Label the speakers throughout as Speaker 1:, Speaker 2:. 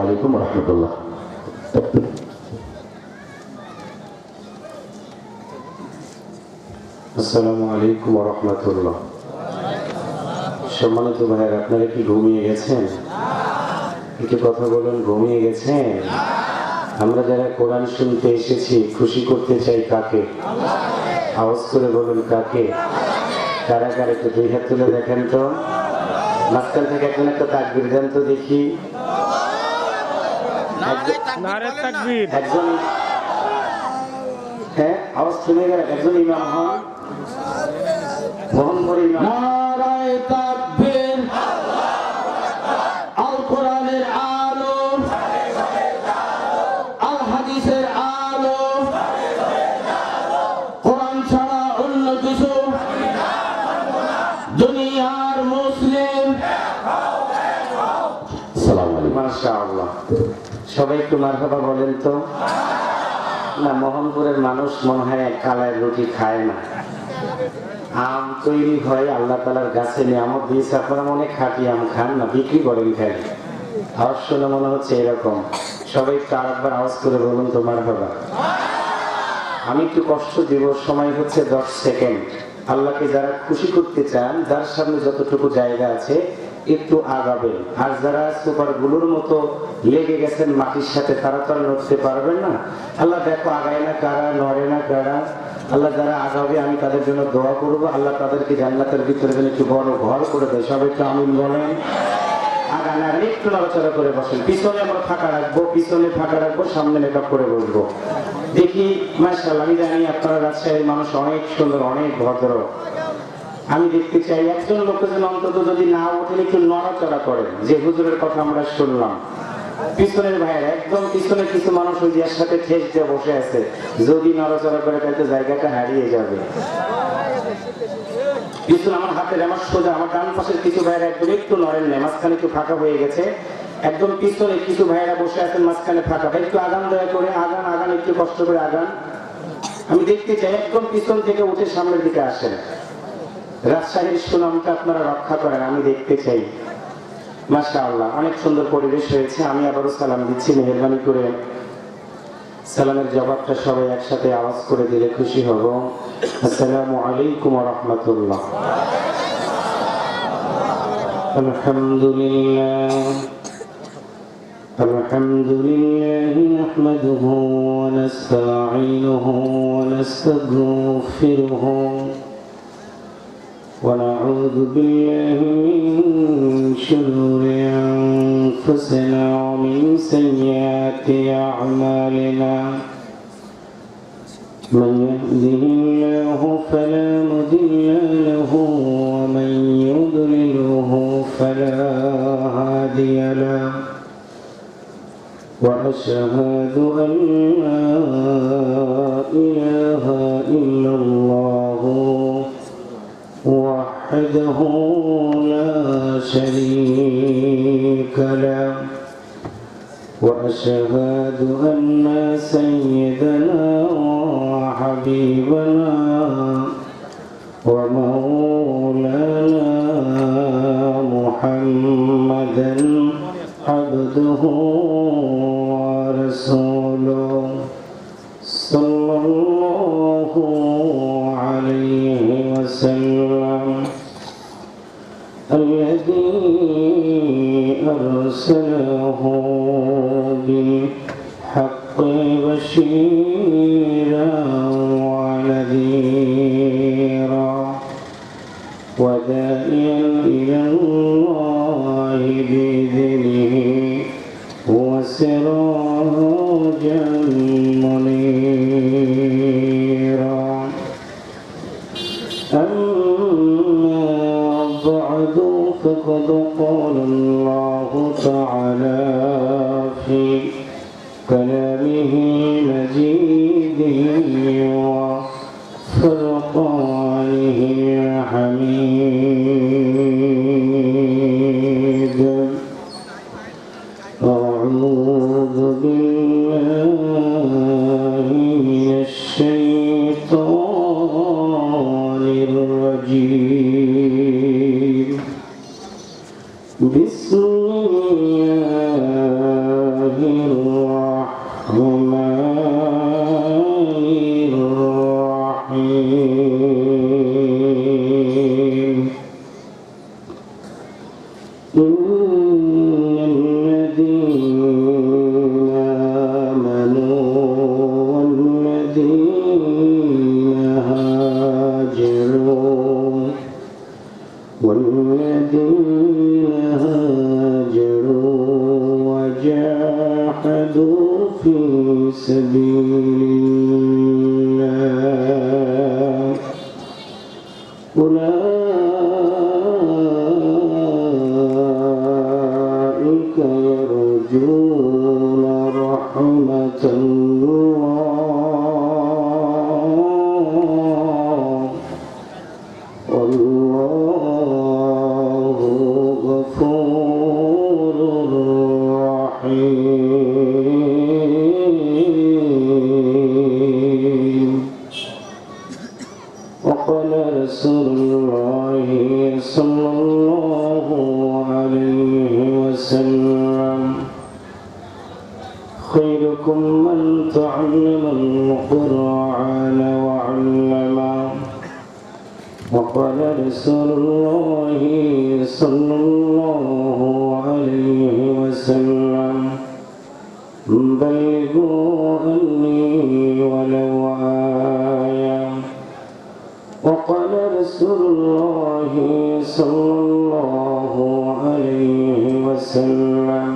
Speaker 1: আলাইকুম ওয়া রাহমাতুল্লাহ।
Speaker 2: আসসালামু আলাইকুম ওয়া রাহমাতুল্লাহ। সম্মানিত ভাইয়েরা, আপনারা কি ঘুমিয়ে গেছেন? একটু কথা বলুন, ঘুমিয়ে গেছেন? আমরা যারা কোরআন শুনতে এসেছি খুশি করতে চাই কাকে? আওয়াজ করে বলুন কাকে? কারা কারা একটু দুই হাত তুলে দেখেন তো। মাঝখান থেকে একজন একটা তাকবীর দেন তো দেখি। একজন, হ্যাঁ আওয়াজ শুনে গেল, একজন ইমাম হন, মোহনপুর ইমাম।
Speaker 1: নারায়ে তাকবীর, আল কোরআনের আলো, আল হাদিসের আলো, কোরআন ছাড়া অন্য কিছু দুনিয়ার মুসলিম। আসসালামু আলাইকুম।
Speaker 2: মাশাআল্লাহ, সবাই একটু মারহাবা বলেন তো। না, মোহনপুরের মানুষ মনে হয় কালায় রুটি খায় না। আম তৈরি হয় আল্লাহ তাআলার গাছে নিয়ামত দিয়েছে, আপনারা মনে খাঁটি আম খান না, বিক্রি করেন খালি। আওয়াজ শুনে মনে হচ্ছে এরকম। সবাই একটু আরেকবার আওয়াজ করে বলুন তো মারহাবা। আমি একটু কষ্ট দিব, সময় হচ্ছে 10 সেকেন্ড। আল্লাহকে যারা খুশি করতে চান, যার সামনে যতটুকু জায়গা আছে একটু আগাবেন। আর যারা সুপার গুলোর মতো লেগে গেছেন মাটির সাথে, তারা তো আর নড়তে পারবেন না। আল্লাহ দেখো আগায় না কারা, নড়ে না কারা। আল্লাহ যারা আগাবে আমি তাদের জন্য দোয়া করবো, আল্লাহ তাদেরকে জান্নাতের ভিতরে যেন একটু বড় ঘর করে দেয়। সবাই একটু আমিন বলেন। আগান আর একটু নড়াচড়া করে বসেন। পিছনে আমরা ফাঁকা রাখবো, পিছনে ফাঁকা রাখবো, সামনে মেকআপ করে বসবো। দেখি মাশাআল্লাহ, আমি জানি আপনারা রাজশাহীর মানুষ অনেক সুন্দর, অনেক ভদ্র। আমি দেখতে চাই একজন লোক যেন অন্তত যদি না ওঠেন একটু নড়াচড়া করেন, যে হুজুরের কথা আমরা শুনলাম। পিছনের ভাইয়ের একদম পিছনে কিছু মানুষ ওই যে সাথে ঠেস দিয়ে বসে আছে, যদি নড়াচড়া করে তাহলে জায়গাটা হারিয়ে যাবে। পিছনে আমার হাতের, আমার সোজা আমার ডান পাশের কিছু ভাইয়েরা একদম একটু নড়েন না, মাঝখানে একটু ফাঁকা হয়ে গেছে। একদম পিছনে কিছু ভাইয়েরা বসে আছেন, মাঝখানে ফাঁকা। ভাই একটু আগান, দয়া করে আগান, আগান, একটু কষ্ট করে আগান। আমি দেখতে চাই একদম পিছন থেকে উঠে সামনের দিকে আসেন। রাজশাহীর সুনামটা আপনারা রক্ষা করেন, আমি দেখতে চাই। মাশাআল্লাহ, অনেক সুন্দর পরিবেশ হয়েছে। আমি আবারও সালাম দিচ্ছি, মেহেরবানি করে সালামের জবাবটা সবাই একসাথে আওয়াজ করে দিলে খুশি হব। আসসালামু আলাইকুম ওয়া রাহমাতুল্লাহ। আলহামদুলিল্লাহ, আলহামদুলিল্লাহ নাহমাদুহু ওয়া নাস্তাঈনুহু ওয়া নাস্তাগফিরুহু ونعوذ بالله من شرور أنفسنا ومن سيئات أعمالنا من يهده الله فلا مضل له ومن يضلله فلا هادي له وأشهد أن لا إله إلا الله وحده لا شريك له وأشهد أن سيدنا وحبيبنا ومولانا محمدا عبده ورسوله صلى الله عليه وسلم الذي أرسله بالحق بشيرا ونذيرا وداعيا إلى الله بإذنه وسراجا منيرا. أما بعد فقد قال الله تعالى في كلامه المجيد وفرقانه الحميد. أعوذ بالله من الشيطان الرجيم. بسم الله جاهدوا في سبيل الله أولئك يرجون رحمة الله والله غفور رحيم. وقال رسول الله صلى الله عليه وسلم خيركم من تعلم القرآن وعلمه. وقال رسول الله صلى الله عليه وسلم بلغوا عني ولو آية. وقال رسول الله صلى الله عليه وسلم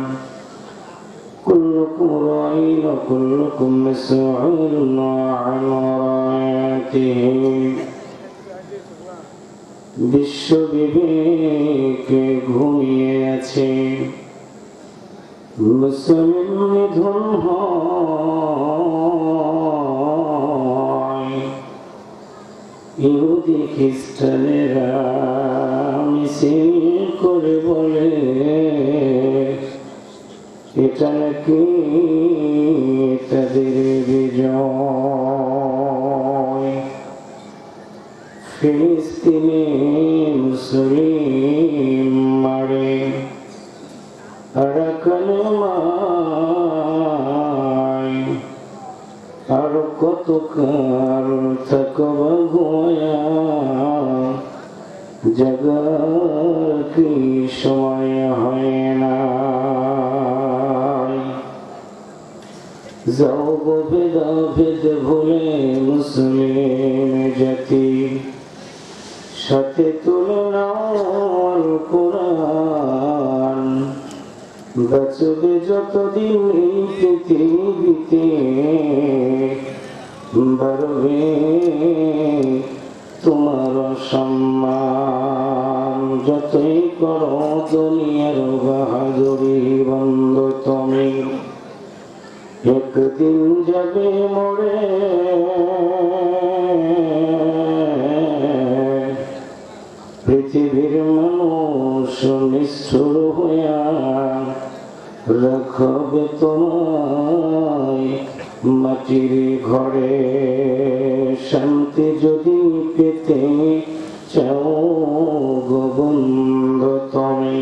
Speaker 2: كلكم راع وكلكم مسؤول عن رعيته. বিশ্ব বিবেকে ঘুমিয়ে আছে, মুসলিম নিধন হয়, ইহুদি খ্রিস্টানেরা মিছিল করে বলে এটা নাকি তাদের বিজয়। ফিলিস্তিনে মুসলিম মারে আরাকানে মায়, আর কত কাল থাকবা ঘুমায়া, জাগার কি সময় হয় না। যাও গো ভেদাভেদ ভুলে মুসলিম জাতি, সাথে তুলে নাও কোরআন। বাঁচবে যতদিন এই পৃথিবীতে, বাড়বে তোমার সম্মান। যতই করো দুনিয়ার বাহাদুরি বন্ধ তুমি, একদিন যাবে মরে। পৃথিবীর মানুষ নিষ্ঠুর হইয়া রাখবে তোমায় মাটির ঘরে। শান্তি যদি পেতে চাও গো বন্ধু তুমি,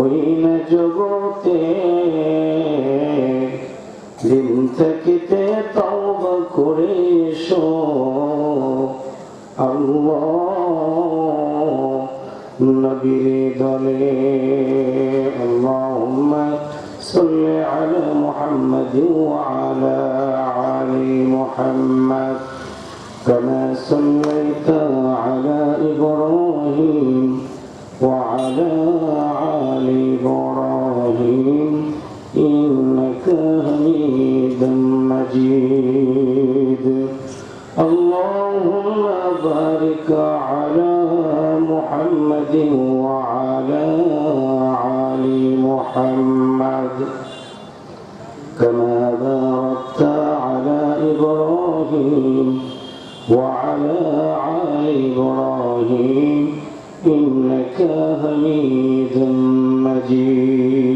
Speaker 2: ওই না জগতে দিন থাকিতে তওবা করে এসো। আল্লাহ নবীর দলে। আল্লাহুম্মা সাল্লি আলা মুহাম্মাদিন ওয়া আলা আলি মুহাম্মাদ কামা সাল্লাইতা আলা ইব্রাহিম ওয়া আলা আলি ইব্রাহিম ইন্নাকা হামিদুম মাজিদ। اللهم بارك على محمد وعلى آل محمد كما باركت على إبراهيم وعلى آل إبراهيم إنك حميد مجيد.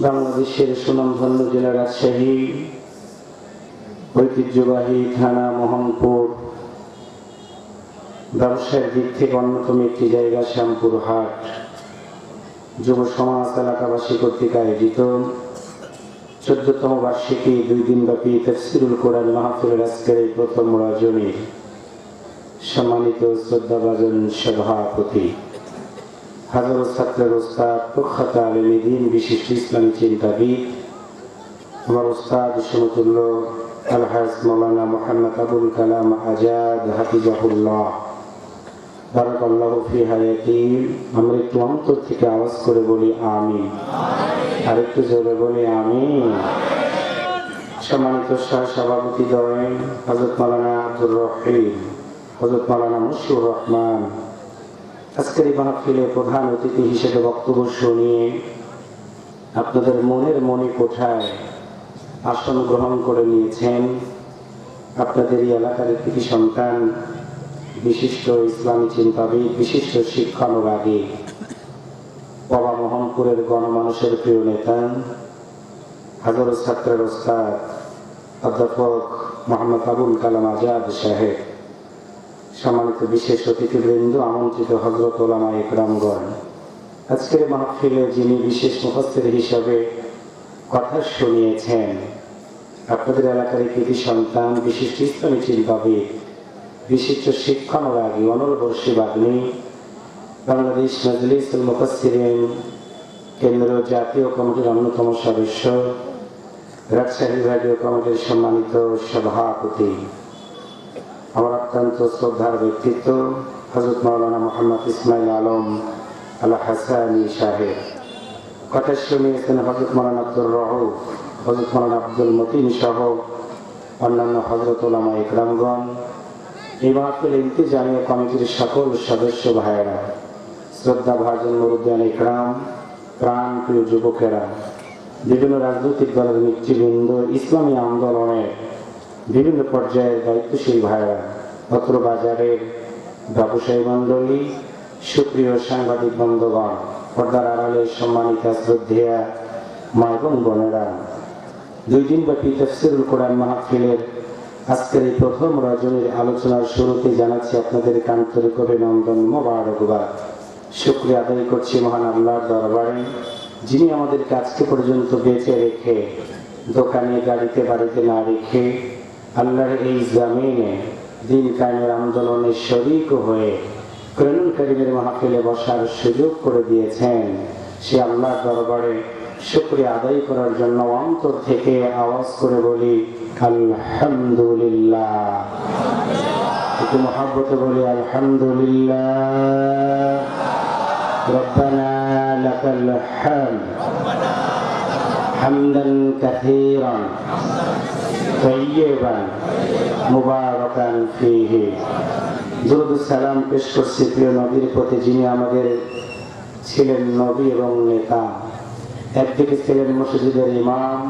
Speaker 2: বাংলাদেশের সুনামধন্য জেলা রাজশাহী, ঐতিহ্যবাহী থানা মোহনপুর, ব্যবসায়ের দিক থেকে অন্যতম একটি জায়গা শ্যামপুর হাট, যুব সমাজ এলাকাবাসী কর্তৃক আয়োজিত 14তম বার্ষিকী 2 দিনব্যাপী তাফসীরুল কোরআন মাহফিলের আজকের এই প্রথম আয়োজনে সম্মানিত শ্রদ্ধাভাজন সভাপতি, হাজারো ছাত্রের ওস্তাদ, প্রখ্যাত আলেমে দ্বীন, বিশিষ্ট ইসলামী চিন্তাবিদ, আমার ওস্তাদ সমতুল্য আলহাজ মাওলানা মুহাম্মদ আবুল কালাম আজাদ হাফিজাহুল্লাহ, বারাকাল্লাহু ফি হায়াতি। আমরা একটু অন্তর থেকে আওয়াজ করে বলি আমিন। আর একটু জোরে বলি আমিন। সম্মানিত সভাপতি দয়েন হযরত মাওলানা আব্দুর রহিম, হযরত মাওলানা মুশিউর রহমান আজকের এই মাহফিলে প্রধান অতিথি হিসেবে বক্তব্য শুনিয়ে আপনাদের মনের মনে কোঠায় আসন গ্রহণ করে নিয়েছেন আপনাদের এই এলাকার কৃতি সন্তান, বিশিষ্ট ইসলামী চিন্তাবিদ, বিশিষ্ট শিক্ষানুরাগী, বাবা মোহনপুরের গণমানুষের প্রিয় নেতা, হাজারো ছাত্রের ওস্তাদ অধ্যাপক মোহাম্মদ আবুল কালাম আজাদ সাহেব, সম্মানিত বিশেষ অতিথিবৃন্দ, আমন্ত্রিত হযরত ওলামা ইকরামগণ, আজকের মাহফিলে যিনি বিশেষ মুফাসসির হিসাবে কথা শুনিয়েছেন আপনাদের এলাকার কৃতি সন্তান, বিশিষ্ট ইসলামী চিন্তাবিদ, বিশিষ্ট শিক্ষানুরাগী, অনলবর্ষী বাগ্মী, বাংলাদেশ মাজলিসুল মুফাসসিরিন কেন্দ্রীয় জাতীয় কমিটির অন্যতম সদস্য, রাজশাহী বিভাগীয় কমিটির সম্মানিত সভাপতি, আমার অত্যন্ত শ্রদ্ধার ব্যক্তিত্ব হযরত মাওলানা মুহাম্মদ ইসমাইল আলম আল হাসানি সাহেব, কথা শুনিয়েছেন হযরত মাওলানা আব্দুর রউফ, হযরত মাওলানা আব্দুল মতিন সহ অন্যান্য হযরত ওলামা ইকরামগণ, এই মাহফিল ইন্তেজামিয়া কমিটির সকল সদস্য ভাইয়েরা, শ্রদ্ধা ভাজন মুরুদ্দিয়ান ইকরাম, প্রাণ প্রিয় যুবকেরা, বিভিন্ন রাজনৈতিক দলের নেতৃবৃন্দ, ইসলামী আন্দোলনের বিভিন্ন পর্যায়ের দায়িত্বশীল ভাইয়েরা, অত্র বাজারের ব্যবসায়ী মণ্ডলী, সুপ্রিয় সাংবাদিক বন্ধুগণ, পর্দার আড়ালে সম্মানিত শ্রদ্ধেয়া মা এবং বোনেরা, 2 দিনব্যাপী তাফসীরুল কোরআন মাহফিলের আজকের এই প্রথম রজনীর আলোচনার শুরুতে জানাচ্ছি আপনাদের আন্তরিক অভিনন্দন, মোবারকবাদ। শুকরিয়া আদায় করছি মহান আল্লাহর দরবারে, যিনি আমাদেরকে আজকে পর্যন্ত বেঁচে রেখে, দোকানে গাড়িতে বাড়িতে না রেখে আল্লাহর এই জমিনে দিন কায়েমের আন্দোলনে শরীক হয়ে কোরআনুল কারীমের মাহফিলে বসার সুযোগ করে দিয়েছেন। সে আল্লাহর দরবারে শুকরিয়া আদায় করার জন্য অন্তর থেকে আওয়াজ করে বলি আলহামদুলিল্লাহ। একটু মহব্বতে বলি আলহামদুলিল্লাহ। রব্বানা লাকাল হামদ হামদান কাসীরান তাইয়্যিবান মুবারাকান ফীহি। দুরূদ সালাম পেশ করছি প্রিয় নবীর প্রতি, যিনি আমাদের ছিলেন নবী এবং নেতা। একদিকে ছিলেন মসজিদের ইমাম,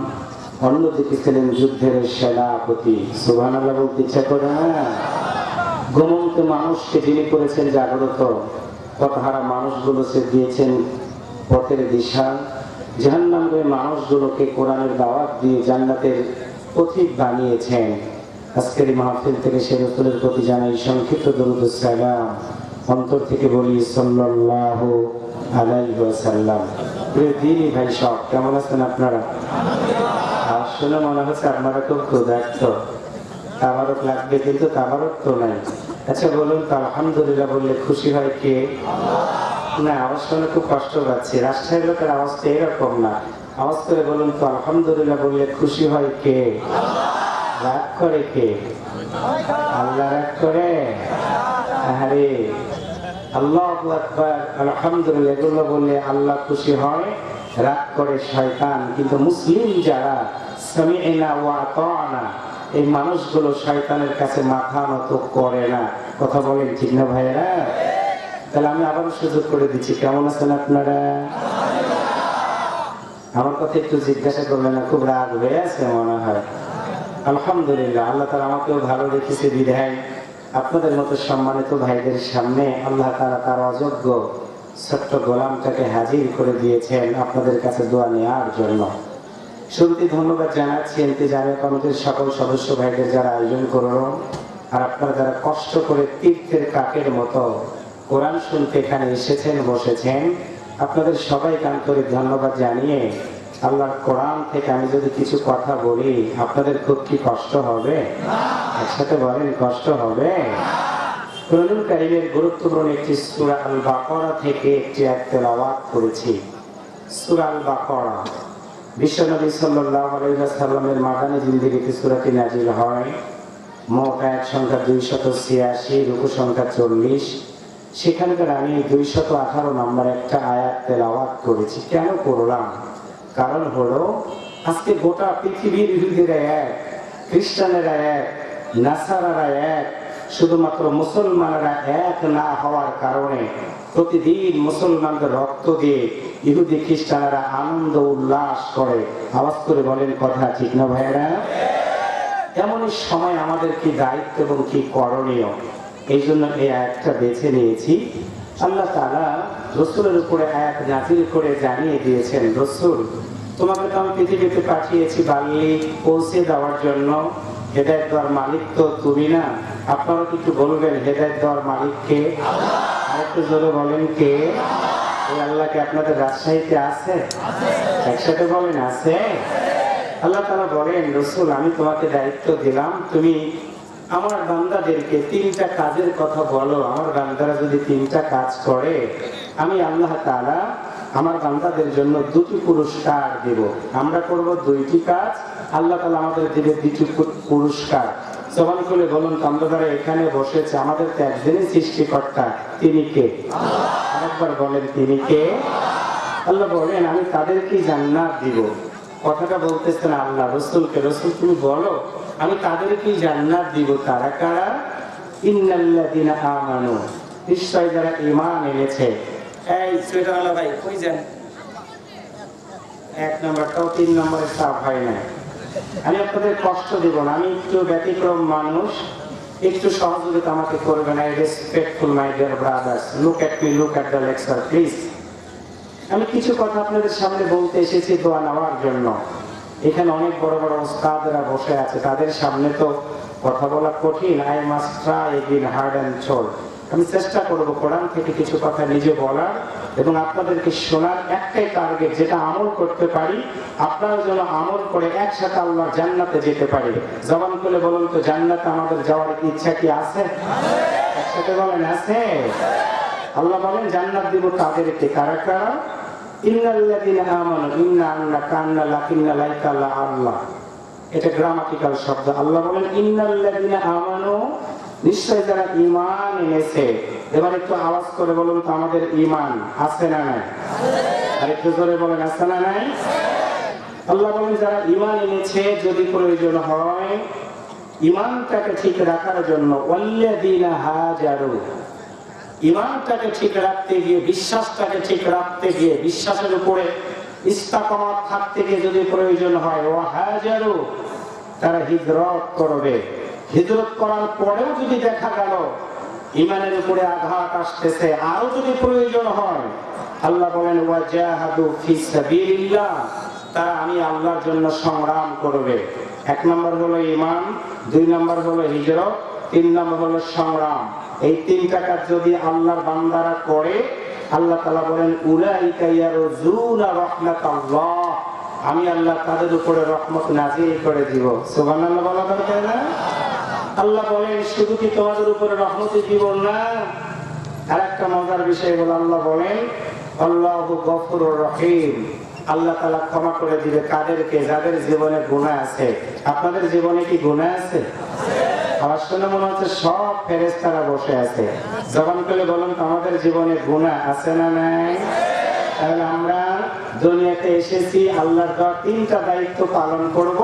Speaker 2: অন্যদিকে ছিলেন যুদ্ধের সেনাপতি। সুবহানাল্লাহ বলতে ইচ্ছা করে না? ঘুমন্ত মানুষকে যিনি করেছেন জাগ্রত, পথহারা মানুষগুলোকে দিয়েছেন পথের দিশা, জাহান্নামের মানুষগুলোকে কোরআনের দাওয়াত দিয়ে জান্নাতের পথিক বানিয়েছেন। আজকের মাহফিল থেকে সে রাসূলের প্রতি জানাই সংক্ষিপ্ত দরুদ ও সালাম, অন্তর থেকে বলি সাল্লাল্লাহু আলাইহি ওয়াসাল্লাম। প্রিয় দিনী ভাই সব, কেমন আছেন আপনারা? শুনে মনে হচ্ছে আপনারা খুব ক্ষুধার্ত। তাবারক লাগবে, কিন্তু তাবারক তো নাই। আচ্ছা বলুন তো আলহামদুলিল্লাহ বললে খুশি হয় কে? না, আওয়াজ শুনে খুব কষ্ট পাচ্ছি। রাজশাহীর লোকের আওয়াজটা এরকম না। আওয়াজ করে বলুন তো আলহামদুলিল্লাহ বললে খুশি হয় কে? রাগ করে কে? আল্লাহ রাগ করে? আরে আল্লাহু আকবার, আলহামদুলিল্লাহ এগুলো বললে আল্লাহ খুশি হয়, রাগ করে শয়তান। কিন্তু মুসলিম যারা সামি'না ওয়া আতা'না, এই মানুষগুলো শয়তানের কাছে মাথা নত করে না। কথা বলেন ঠিক না ভাইরা? তাহলে আমি আবারও সুযোগ করে দিচ্ছি, কেমন আছেন আপনারা? আমার কথা একটু জিজ্ঞাসা করবেন না, খুব রাগ হয়ে আছে মনে হয়। আলহামদুলিল্লাহ, আল্লাহ তাআলা আমাকেও ভালো রেখেছে বিধায় আপনাদের মতো সম্মানিত ভাইদের সামনে আল্লাহ তাআলা তার অযোগ্য ছোট্ট গোলামটাকে হাজির করে দিয়েছেন আপনাদের কাছে দোয়া নেওয়ার জন্য। শুরুতে ধন্যবাদ জানাচ্ছি ইন্তেজামিয়া কমিটির সকল সদস্য ভাইদের যারা আয়োজন করলো, আর আপনারা যারা কষ্ট করে তীর্থের কাকের মতো কোরআন শুনতে এখানে এসেছেন, বসেছেন, আপনাদের সবাইকে আন্তরিক ধন্যবাদ জানিয়ে আল্লাহর কোরআন থেকে আমি যদি কিছু কথা বলি আপনাদের খুব কি কষ্ট হবে? একসাথে বলেন, কষ্ট হবে? কোরআনুল কারীমের গুরুত্বপূর্ণ একটি সূরা আল বাকারা থেকে একটি আয়াত তেলাওয়াত করেছি। সূরা আল বাকারা বিশ্বনবী সাল্লাল্লাহু আলাইহি ওয়াসাল্লামের মাদানী জিন্দেগিতে সূরাটি নাযিল হয়। মোট আয়াত সংখ্যা 286, রুকু সংখ্যা 40, সেখানকার আমি 218 নম্বর একটা আয়াত তেলাওয়াত করেছি। কেন করলাম? কারণ হলো আজকে গোটা পৃথিবীর ইহুদিরা এক, খ্রিস্টানেরা এক, নাসারারা এক, শুধুমাত্র মুসলমানেরা এক না হওয়ার কারণে প্রতিদিন মুসলমানদের রক্ত দিয়ে ইহুদি খ্রিস্টানেরা আনন্দ উল্লাস করে। আওয়াজ করে বলেন কথা ঠিক না ভাইয়েরা? এমনই সময় আমাদের কি দায়িত্ব এবং কি করণীয়, এই জন্য এই আয়াতটা বেছে নিয়েছি। আল্লাহ তাআলা রাসূলের উপরে আয়াত নাযিল করে জানিয়ে দিয়েছেন, রাসূল তোমাকে তো আমি পৃথিবীতে পাঠিয়েছি বাল্যিক পৌঁছে দেওয়ার জন্য। হেদায়েত দেওয়ার মালিক তো তুমি না? আপনারা কিছু বলবেন হেদায়েত দেওয়ার মালিক কে? আরেকটু জোরে বলেন কে? এই আল্লাহকে আপনাদের রাজশাহীতে আছে? একসাথে বলেন আছে? আল্লাহ তাআলা বলেন, রাসূল আমি তোমাকে দায়িত্ব দিলাম, তুমি আমার বান্দাদেরকে 3টা কাজের কথা বলো। আমার বান্দারা যদি 3টা কাজ করে, আমি আল্লাহ তাআলা আমার বান্দাদের জন্য 2টি পুরস্কার দেব। আমরা করব 2টি কাজ, আল্লাহ তাআলা আমাদের দিবে 2টি পুরস্কার। জবান খুলে বলুন তো, আমরা যারা এখানে বসেছে আমাদের তো একদিনই সৃষ্টিকর্তা, তিনি কে? আরেকবার বলেন তিনি কে? আল্লাহ বলেন আমি তাদেরকে জান্নাত দিব। কথাটা বলতেছেন আল্লাহ রাসূলকে, রাসূল তুমি বলো আমি তাদেরকে জান্নাত দিব। তারা কারা? ইন্নাল্লাযিনা আমানু, নিশ্চয় যারা ঈমান এনেছে। এই সুবহানাল্লাহ ভাই কই যান? 1 নম্বরটাও 3 নম্বরে সাফ হয় না। আমি আপনাদের কষ্ট দেব না, আমি একটু ব্যতিক্রম মানুষ, একটু সহযোগিতা আমাকে করবেন। I respectful my dear brothers, look at me, look at the lecture please. আমি কিছু কথা আপনাদের সামনে বলতে এসেছি দোয়া নেওয়ার জন্য। এখানে অনেক বড় বড় ওস্তাদরা বসে আছে, তাদের সামনে তো কথা বলা কঠিন। I must try again hard and soul. আমি চেষ্টা করব কোরআন থেকে কিছু কথা নিজে বলার এবং আপনাদেরকে শোনার। একটাই টার্গেট, যেটা আমল করতে পারি, আপনারা যেন আমল করে একসাথে আল্লাহর জান্নাতে যেতে পারি। জবান খুলে বলুন তো, জান্নাতে আমাদের যাওয়ার ইচ্ছা কি আছে? একসাথে বলেন আছে? আল্লাহ বলেন জান্নাত দিব তাদেরকে। কারা কারা? ইন্নাল্লাযিনা আমানু, ইন্না আন্না কান্না লাকিন্না লাইকা লা আল্লাহ, এটা গ্রামাটিক্যাল শব্দ। আল্লাহ বলেন ইন্নাল্লাযিনা আমানু, নিশ্চয় যারা ঈমান এনেছে। এবার একটু আওয়াজ করে বলুন তো, আমাদের ঈমান আছে না নাই? আর একটু জোরে বলেন আছে না নাই? আল্লাহ বলেন যারা ঈমান এনেছে, যদি প্রয়োজন হয় ঈমানটাকে ঠিক রাখার জন্য, ওয়াল্লাযিনা হাজারু, ঈমানটাকে ঠিক রাখতে গিয়ে, বিশ্বাসটাকে ঠিক রাখতে গিয়ে, বিশ্বাসের উপরে ইস্তিকামাত থাকতে গিয়ে যদি প্রয়োজন হয়, ওয়া হাজারু, তারা হিজরত করবে। হিজরত করার পরেও যদি দেখা গেল ঈমানের উপরে আঘাত আসতেছে, আরো যদি প্রয়োজন হয়, আল্লাহ বলেন ওয়াজাহাদু ফি সাবিলিল্লাহ, তারা আমি আল্লাহর জন্য সংগ্রাম করবে। 1 নম্বর হলো ঈমান, 2 নম্বর হলো হিজরত, 3 নম্বর হলো সংগ্রাম। এই 3টা কাজ যদি আল্লাহর বান্দারা করে, আল্লাহ তাআলা বলেন উলাইকা ইয়ারজুনা রাহমাতাল্লাহ, আমি আল্লাহ তাদের উপরে রহমত নাযিল করে দিব। সুবহানাল্লাহ বলা দরকার না? আল্লাহ বলেন শুধু কি তোমাদের উপরে রহমতই দিব না, আরেকটা মজার বিষয় হলো আল্লাহ বলেন আল্লাহু গফুরুর রহিম, আল্লাহ তাআলা ক্ষমা করে দিবে কাদেরকে? যাদের জীবনে গুনাহ আছে। আপনাদের জীবনে কি গুনাহ আছে? আমার শুনে মনে হচ্ছে সব ফেরেশতারা বসে আছে। জবান খুলে বলুন তো, আমাদের জীবনে গুনাহ আছে না নাই? তাহলে আমরা দুনিয়াতে এসেছি আল্লাহর দেওয়া 3টা দায়িত্ব পালন করব,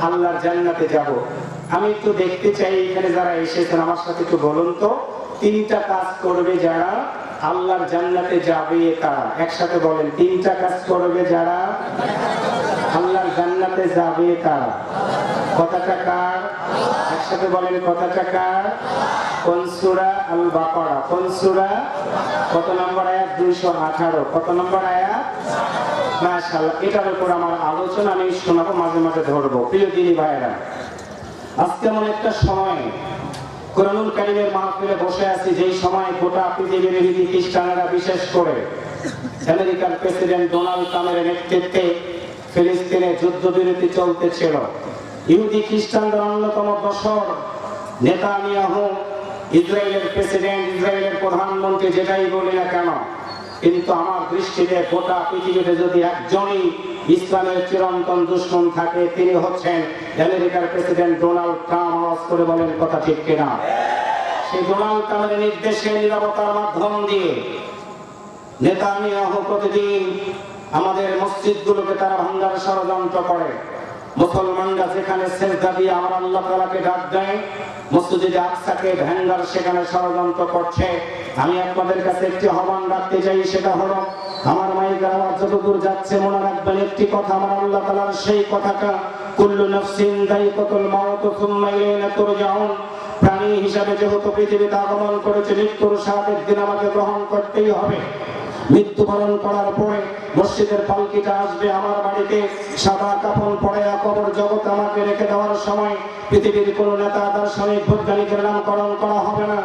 Speaker 2: আল্লাহর জান্নাতে যাব। আমি একটু দেখতে চাই এখানে যারা এসেছেন আমার সাথে একটু বলুন তো, 3টা কাজ করবে যারা আল্লাহর জান্নাতে যাবে তারা। একসাথে বলেন, 3টা কাজ করবে যারা আল্লাহর জান্নাতে যাবে তারা। কথাটা কার? একসাথে বলেন কথাটা কার? কোন সূরা? আল বাকারা। কোন সূরা? কত নম্বর আয়াত? 218। কত নম্বর আয়াত? মাশাআল্লাহ, এটার উপর আমার আলোচনা আমি শোনাবো, মাঝে মাঝে ধরবো। প্রিয় দিনী ভাইরা, আজকে এমন একটা সময় কোরআনুল কারীমের মাহফিলে বসে আছি, যেই সময় গোটা পৃথিবীর ইহুদি খ্রিস্টানেরা, বিশেষ করে আমেরিকার প্রেসিডেন্ট ডোনাল্ড ট্রাম্পের নেতৃত্বে ফিলিস্তিনে যুদ্ধবিরতি চলতেছিল। ইহুদি খ্রিস্টানদের অন্যতম দোসর নেতানিয়াহু, ইসরায়েলের প্রেসিডেন্ট, ইসরায়েলের প্রধানমন্ত্রী, যেটাই বলি না কেন, কিন্তু আমার দৃষ্টিতে গোটা পৃথিবীতে যদি একজনই ইসলামের চিরন্তন দুশমন থাকে, তিনি হচ্ছেন আমেরিকার প্রেসিডেন্ট ডোনাল্ড ট্রাম্প। আওয়াজ করে বলেন কথা ঠিক কিনা? সেই ডোনাল্ড ট্রাম্পের নির্দেশে নিরাপত্তার মাধ্যম দিয়ে নেতানিয়াহু প্রতিদিন আমাদের মসজিদগুলোকে তারা ভাঙার ষড়যন্ত্র করে। মুসলমানরা যেখানে সেজদা দিয়ে আমার আল্লাহ তাআলাকে ডাক দেয়, মসজিদে আকসাকে ভাঙার সেখানে ষড়যন্ত্র করছে। আমি আপনাদের কাছে একটি আহ্বান রাখতে চাই, সেটা হলো আমার মাইকের আওয়াজ যতদূর যাচ্ছে মনে রাখবেন একটি কথা, আমার আল্লাহ তাআলার সেই কথাটা, কুল্লু নাফসিন যায়িকাতুল মাউত সুম্মা ইলাইনা তুরজাউন। প্রাণী হিসাবে যেহেতু পৃথিবীতে আগমন করেছে, মৃত্যুর স্বাদ একদিন আমাকে গ্রহণ করতেই হবে। মৃত্যুবরণ করার পরে মসজিদের পালকিটা আসবে আমার বাড়িতে, সাদা কাফন পরে কবর জগৎ আমাকে রেখে দেওয়ার সময় পৃথিবীর কোন নেতা দার্শনিক বৈজ্ঞানিকের নামকরণ করা হবে না,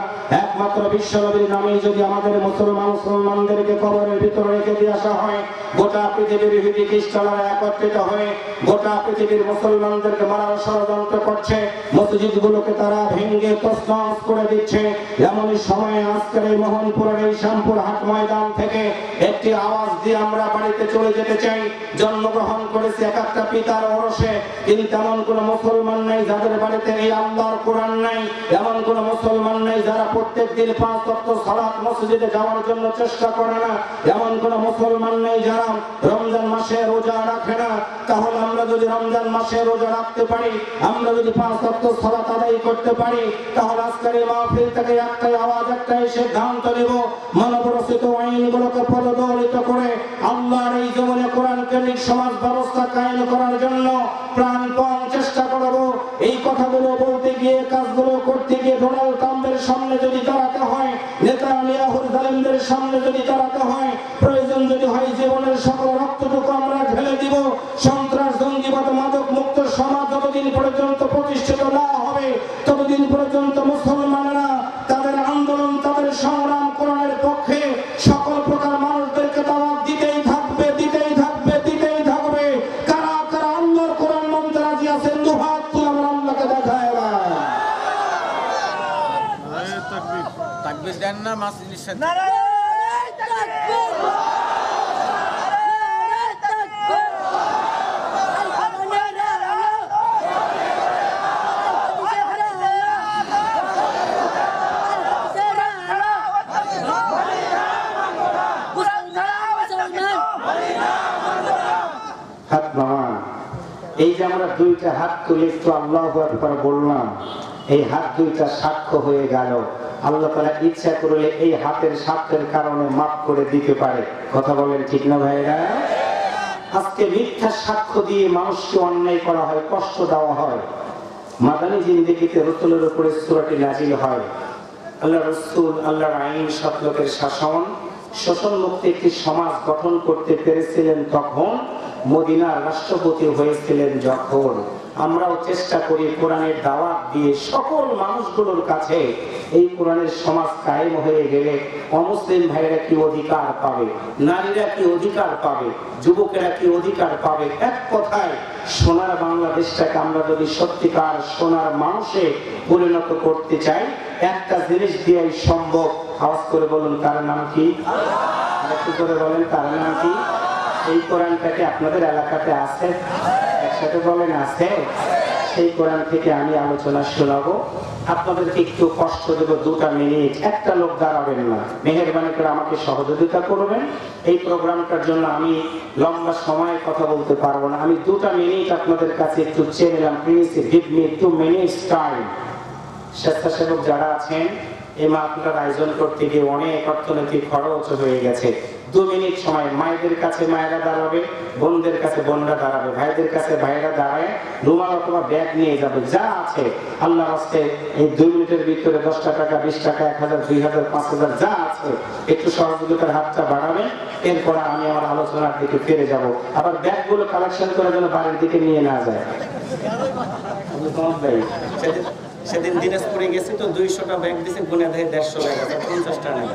Speaker 2: একমাত্র বিশ্বনবীর নামেই যদি আমাদের মুসলমানদেরকে কবরের ভিতরে রেখে দিয়ে আসা হয়, গোটা পৃথিবীর ইহুদি খ্রিস্টানরা একত্রিত হয়ে গোটা পৃথিবীর মুসলমানদেরকে মারার ষড়যন্ত্র করছে, মসজিদগুলোকে তারা ভেঙে তছনছ করে দিচ্ছে। এমনই সময়ে আজকের এই মোহনপুরের এই শ্যামপুর হাট ময়দান থেকে একটি আওয়াজ দিয়ে আমরা বাড়িতে চলে যেতে চাই। জন্মগ্রহণ করেছে এক একটা পিতার ওরসে, কিন্তু এমন কোন মুসলমান নেই যাদের বাড়িতে এই আল্লাহর কোরআন নাই, এমন কোন মুসলমান নেই যারা প্রত্যেক দিন 5 ওয়াক্ত সালাত মসজিদে যাওয়ার জন্য চেষ্টা করে না, এমন কোন মুসলমান নেই যারা রমজান মাসে রোজা রাখে না। তাহলে আমরা যদি রমজান মাসে রোজা রাখতে পারি, আমরা যদি 5 ওয়াক্ত সালাত আদায় করতে পারি, তাহলে আজকের এই মাহফিল থেকে একটাই আওয়াজ, একটাই সিদ্ধান্ত নেব, মানবরচিত আইনগুলোকে পদদলিত করে আল্লাহর এই জমিনে কোরআন কেন্দ্রিক সমাজ ব্যবস্থা কায়েম করার জন্য প্রাণপণ চেষ্টা করব। এই কথাগুলো বলতে গিয়ে, কাজগুলো করতে গিয়ে ডোনাল্ড ট্রাম্পের সামনে যদি দাঁড়াতে হয়, নেতানিয়াহুর জালিমদের সামনে যদি দাঁড়াতে হয়, প্রয়োজন যদি হয় জীবনের সকল রক্তটুকু আমরা ঢেলে দিব। সন্ত্রাস, জঙ্গিবাদ, মাদক মুক্ত সমাজ যতদিন পর্যন্ত প্রতিষ্ঠিত না হবে, ততদিন পর্যন্ত মুসলমানেরা তাদের আন্দোলন, তাদের সংগ্রাম কোরআনের পক্ষে সকল প্রকার মানুষদেরকে দাওয়াত দিতেই থাকবে, দিতেই থাকবে, দিতেই থাকবে। কারা কারা আল্লাহর কোরআন মানতে রাজি আছেন? দুহাত তুলে আমার আল্লাহকে দেখায় না।
Speaker 3: তাকবীর দেন না মাসজিদের সাথে।
Speaker 4: নারায়ে তাকবীর, নারায়ে তাকবীর,
Speaker 2: হাত নামান। এই যে আমরা দুইটা হাত তুলে একটু আল্লাহু আকবার বললাম, এই হাত দুইটা সাক্ষ্য হয়ে গেল। আল্লাহ তাআলা ইচ্ছা করলে এই হাতের সাক্ষ্যের কারণে মাফ করে দিতে পারে। কথা বলেন ঠিক না ভাইরা? আজকে মিথ্যা সাক্ষ্য দিয়ে মানুষকে অন্যায় করা হয়, কষ্ট দেওয়া হয়। মাদানী জিন্দেগিতে রাসূলের উপরে সূরাটি নাযিল হয়। আল্লাহ রাসূল, আল্লাহর আইন, সৎ লোকের শাসন, শোষণ মুক্ত একটি সমাজ গঠন করতে পেরেছিলেন তখন, মদিনার রাষ্ট্রপতি হয়েছিলেন যখন। আমরাও চেষ্টা করি কোরআনের দাওয়াত দিয়ে সকল মানুষগুলোর কাছে এই কোরআনের সমাজ কায়েম হয়ে গেলে অমুসলিম ভাইরা কি অধিকার পাবে, নারীরা কি অধিকার পাবে, যুবকেরা কি অধিকার পাবে। এক কথায় সোনার বাংলাদেশটাকে আমরা যদি সত্যিকার সোনার মানুষে পরিণত করতে চাই, একটা জিনিস দিয়েই সম্ভব। আওয়াজ করে বলুন, তার নাম কি? একটু করে বলেন, তার নাম কি? এই কোরআনটাকে আপনাদের এলাকাতে আছে? একসাথে বলেন, আছে? সেই কোরআন থেকে আমি আলোচনা শোনাবো, আপনাদেরকে একটু কষ্ট দেব, 2টা মিনিট। একটা লোক দাঁড়াবেন না, মেহেরবানি করে আমাকে সহযোগিতা করবেন। এই প্রোগ্রামটার জন্য আমি লম্বা সময় কথা বলতে পারবো না, আমি 2টা মিনিট আপনাদের কাছে একটু চেয়ে নিলাম। Please give me 2 minutes time. স্বেচ্ছাসেবক যারা আছেন, এই মাহফিলের আয়োজন করতে গিয়ে অনেক অর্থনৈতিক খরচ হয়ে গেছে। 2 মিনিট সময়, মায়েদের কাছে মায়েরা দাঁড়াবে, বোনদের কাছে বোনরা দাঁড়াবে, ভাইদের কাছে ভাইরা দাঁড়ায়, রুমাল অথবা ব্যাগ নিয়ে যাবে, যা আছে আল্লাহর রাস্তে এই 2 মিনিটের ভিতরে 10 টাকা, 20 টাকা, 1000, 2000, 5000 যা আছে একটু সহযোগিতার হাতটা বাড়াবে। এরপর আমি আমার আলোচনার দিকে ফিরে যাব। আবার ব্যাগগুলো কালেকশন করে যেন বাড়ির দিকে নিয়ে না যায়। সেদিন দিনাজপুরে গেছি তো 200টা ব্যাগ দিছে, গুনে দেখে 150 ব্যাগ আছে, 50টা নেই।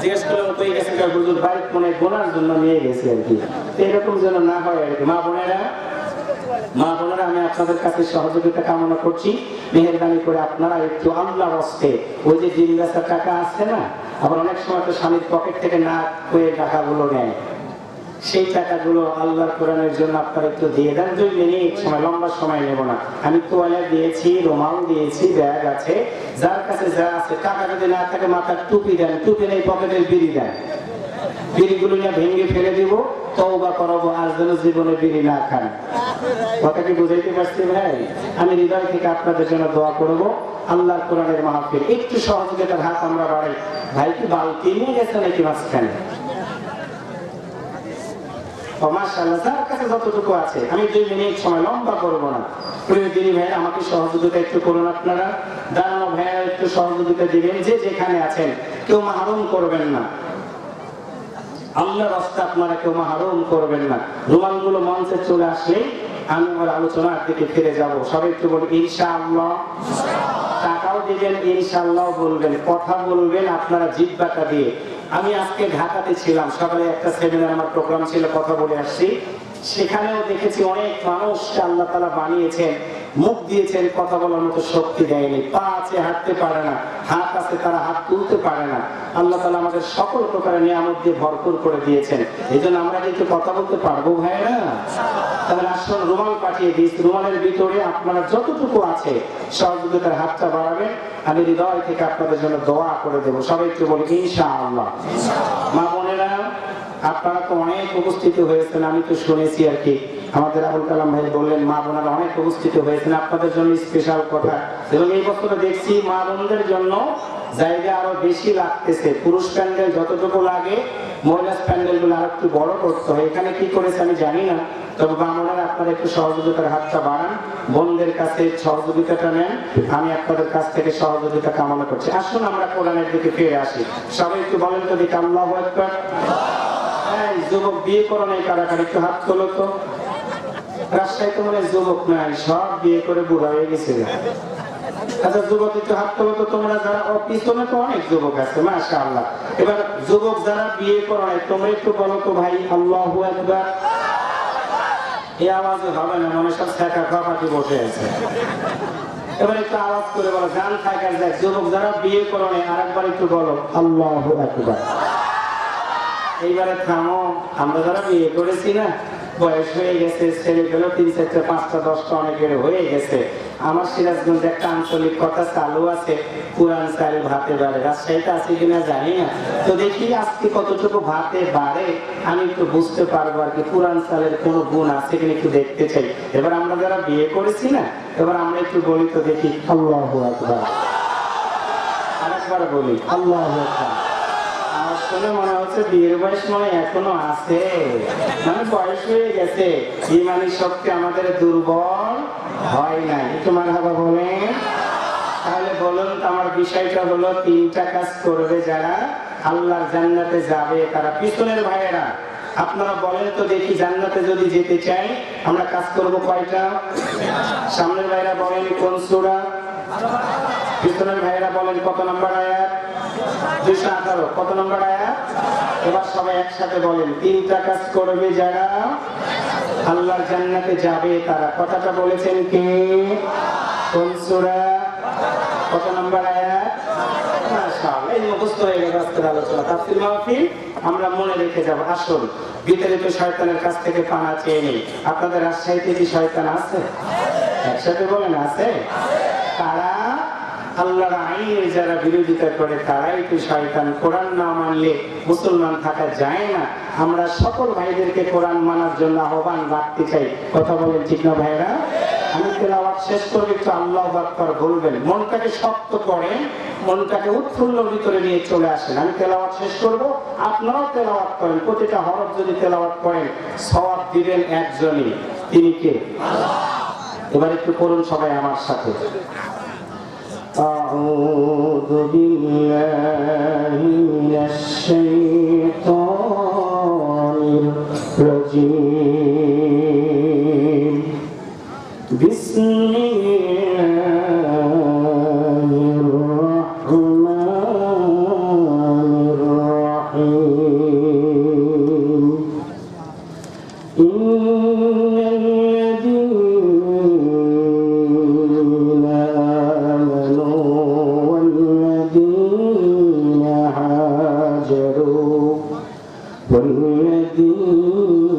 Speaker 2: জিজ্ঞেস করলাম কই গেছে, হুজুর বাড়ি কোনে গোনার জন্য নিয়ে গেছে আর কি। এরকম যেন না হয় আর কি। মা বোনেরা, আমি আপনাদের কাছে সহযোগিতা কামনা করছি। মেহেরবানি করে আপনারা একটু আল্লাহর রাস্তে, ওই যে দিন বেচার টাকা আছে না, আবার অনেক সময় তো স্বামীর পকেট থেকে না করে টাকাগুলো নেয়, সেই টাকাগুলো আল্লাহর কোরআনের জন্য আপনারা একটু দিয়ে দেন। 2 মিনিট সময়, লম্বা সময় নেব না। আমি তোয়ালে দিয়েছি, রুমাল দিয়েছি, ব্যাগ আছে, যার কাছে যা আছে। টাকা যদি না থাকে মাথার টুপি দেন, টুপি নেই পকেটের বিড়ি দেন, বিড়িগুলো নিয়ে ভেঙে ফেলে দিব, তওবা করাবো আর যেন জীবনে বিড়ি না খান। কথা কি বুঝাইতে পারছি ভাই? আমি হৃদয় থেকে আপনাদের জন্য দোয়া করবো। আল্লাহর কোরআনের মাহফিল, একটু সহযোগিতার হাত আমরা বাড়াই। ভাই কি বালতি নিয়ে গেছে নাকি মাঝখানে? মাশাআল্লাহ, যার কাছে যতটুকু আছে। আমি 2 মিনিট সময়, লম্বা করবো না। প্রিয় দিনী ভাই, আমাকে সহযোগিতা একটু করুন আপনারা। দাঁড়ানো ভাইয়া একটু সহযোগিতা দিবেন। যে যেখানে আছেন কেউ মাহরুম করবেন না, আল্লাহর রাস্তা আপনারা কেউ মাহরুম করবেন না। রুমালগুলো মঞ্চে চলে আসলে আমি আমার আলোচনার দিকে ফিরে যাব। সবাই একটু বলবেন ইনশাআল্লাহ। টাকাও দিবেন, ইনশাআল্লাহ বলবেন, কথা বলবেন আপনারা জিহ্বাটা দিয়ে। আমি আজকে ঢাকাতে ছিলাম, সকালে একটা সেমিনার আমার প্রোগ্রাম ছিল, কথা বলে আসছি। সেখানেও দেখেছি অনেক মানুষকে আল্লাহ তাআলা বানিয়েছেন, মুখ দিয়েছেন, কথা বলার মতো শক্তি দেয়নি। পা আছে, হাঁটতে পারে না, হাত আছে, তারা হাত তুলতে পারে না। আল্লাহ তাআলা আমাদের সকল প্রকারের নিয়ামত দিয়ে ভরপুর করে দিয়েছেন। এই জন্য আমরা কিন্তু কথা বলতে পারবো ভাইরা। তাহলে আসুন, রুমাল পাঠিয়ে দিয়েছি, রুমালের ভিতরে আপনারা যতটুকু আছে সহযোগিতার হাতটা বাড়াবেন। আমি হৃদয় থেকে আপনাদের জন্য দোয়া করে দেবো। সবাই একটু বলি ইনশাআল্লাহ। মা বোনেরা, আপনারা তো অনেক উপস্থিত হয়েছেন, আমি তো শুনেছি আর কি। আমাদের আবুল কালাম ভাই বললেন মা বোনেরা অনেক উপস্থিত হয়েছেন, আপনাদের জন্য স্পেশাল কথা। এবং এই বছরে দেখছি মা বোনদের জন্য জায়গা আরো বেশি লাগতেছে। পুরুষ প্যান্ডেল যতটুকু লাগে, মহিলা প্যান্ডেল গুলো আর একটু বড় করতে হয়। এখানে কি করেছে আমি জানি না, তবে বামনারা আপনারা একটু সহযোগিতার হাতটা বাড়ান, বোনদের কাছে সহযোগিতাটা নেন। আমি আপনাদের কাছ থেকে সহযোগিতা কামনা করছি। আসুন আমরা কোরআনের দিকে ফিরে আসি। সবাই একটু বলেন তো দেখি আল্লাহু আকবার। যুবক বিয়ে করো নাই কারাকারি, একটু হাত তোলো তো। রাজশাহী তো মানে যুবক নাই, সব বিয়ে করে বুড়া হয়ে গেছে। আচ্ছা যুবক একটু হাত তোলো তো তোমরা যারা, পিছনে তো অনেক যুবক আছে মাশাআল্লাহ। এবার যুবক যারা বিয়ে করো নাই তোমরা একটু বলো তো ভাই আল্লাহু আকবার। এই আওয়াজে হবে না, মনে সব ছেঁকা খাপাটি বসে আছে। এবার একটু আওয়াজ করে বলো, গান থাকার যায়। যুবক যারা বিয়ে করো নাই আরেকবার একটু বলো আল্লাহু আকবার। এইবারে থামো, আমরা যারা বিয়ে করেছি না, বয়স হয়ে গেছে, ছেলে পেলো 3, 4, 5, 10 অনেকের হয়ে গেছে। আমার সিরাজগঞ্জে একটা আঞ্চলিক কথা চালু আছে, পুরান চাল ভাতে বাড়ে। রাজশাহীতে আছে কিনা জানি না, তো দেখি আজকে কতটুকু ভাতে বাড়ে আমি একটু বুঝতে পারবো আর কি। পুরান চালের কোনো গুণ আছে কিনা একটু দেখতে চাই। এবার আমরা যারা বিয়ে করেছি না, এবার আমরা একটু বলি তো দেখি আল্লাহু আকবার। আরেকবার বলি আল্লাহু আকবার। শুনে মনে হচ্ছে বিয়ের বয়স মনে এখনো আছে, মানে বয়স হয়ে গেছে, ইমানি শক্তি আমাদের দুর্বল হয় নাই। একটু মারহাবা বলেন। তাহলে বলুন তো, আমার বিষয়টা হলো 3টা কাজ করবে যারা আল্লাহর জান্নাতে যাবে তারা। পিছনের ভাইয়েরা আপনারা বলেন তো দেখি, জান্নাতে যদি যেতে চাই আমরা কাজ করব কয়টা? সামনের ভাইরা বলেন কোন সূরা? পিছনের ভাইরা বলেন কত নম্বর আয়াত? 218। কত নম্বর আয়াত? এবার সবাই একসাথে বলেন, 3টা কাজ করবে যারা আল্লাহর জান্নাতে যাবে তারা। কথাটা বলেছেন কে? কোন সূরা? কত নম্বর আয়াত? মাশাআল্লাহ, এই মুখস্থ হয়ে গেল আজকের আলোচনা। তাফসীর মাহফিল আমরা মনে রেখে যাব। আসুন, বিতাড়িত শয়তানের কাছ থেকে পানা চেয়ে নিই। আপনাদের রাজশাহীতে কি শয়তান আছে? একসাথে বলেন আছে। তারা আল্লাহর আইনের যারা বিরোধিতা করে তারাই তো শয়তান। কোরআন না মানলে মুসলমান থাকা যায় না। আমরা সকল ভাইদেরকে কোরআন মানার জন্য আহ্বান রাখতে চাই। কথা বলেন ঠিক না ভাইরা? আমি তেলাওয়াত শেষ করব, একটু আল্লাহু আকবার বলবেন। মনটাকে শক্ত করেন, মনটাকে উৎফুল্লর ভিতরে নিয়ে চলে আসেন। আমি তেলাওয়াত শেষ করব, আপনারাও তেলাওয়াত করেন। প্রতিটা হরফ যদি তেলাওয়াত করেন সওয়াব দিবেন একজনই, তিনি কে? আল্লাহ। এবার একটু করুন সবাই আমার সাথে। أعوذ بالله من الشيطان الرجيم بسم الله الرحمن الرحيم والذين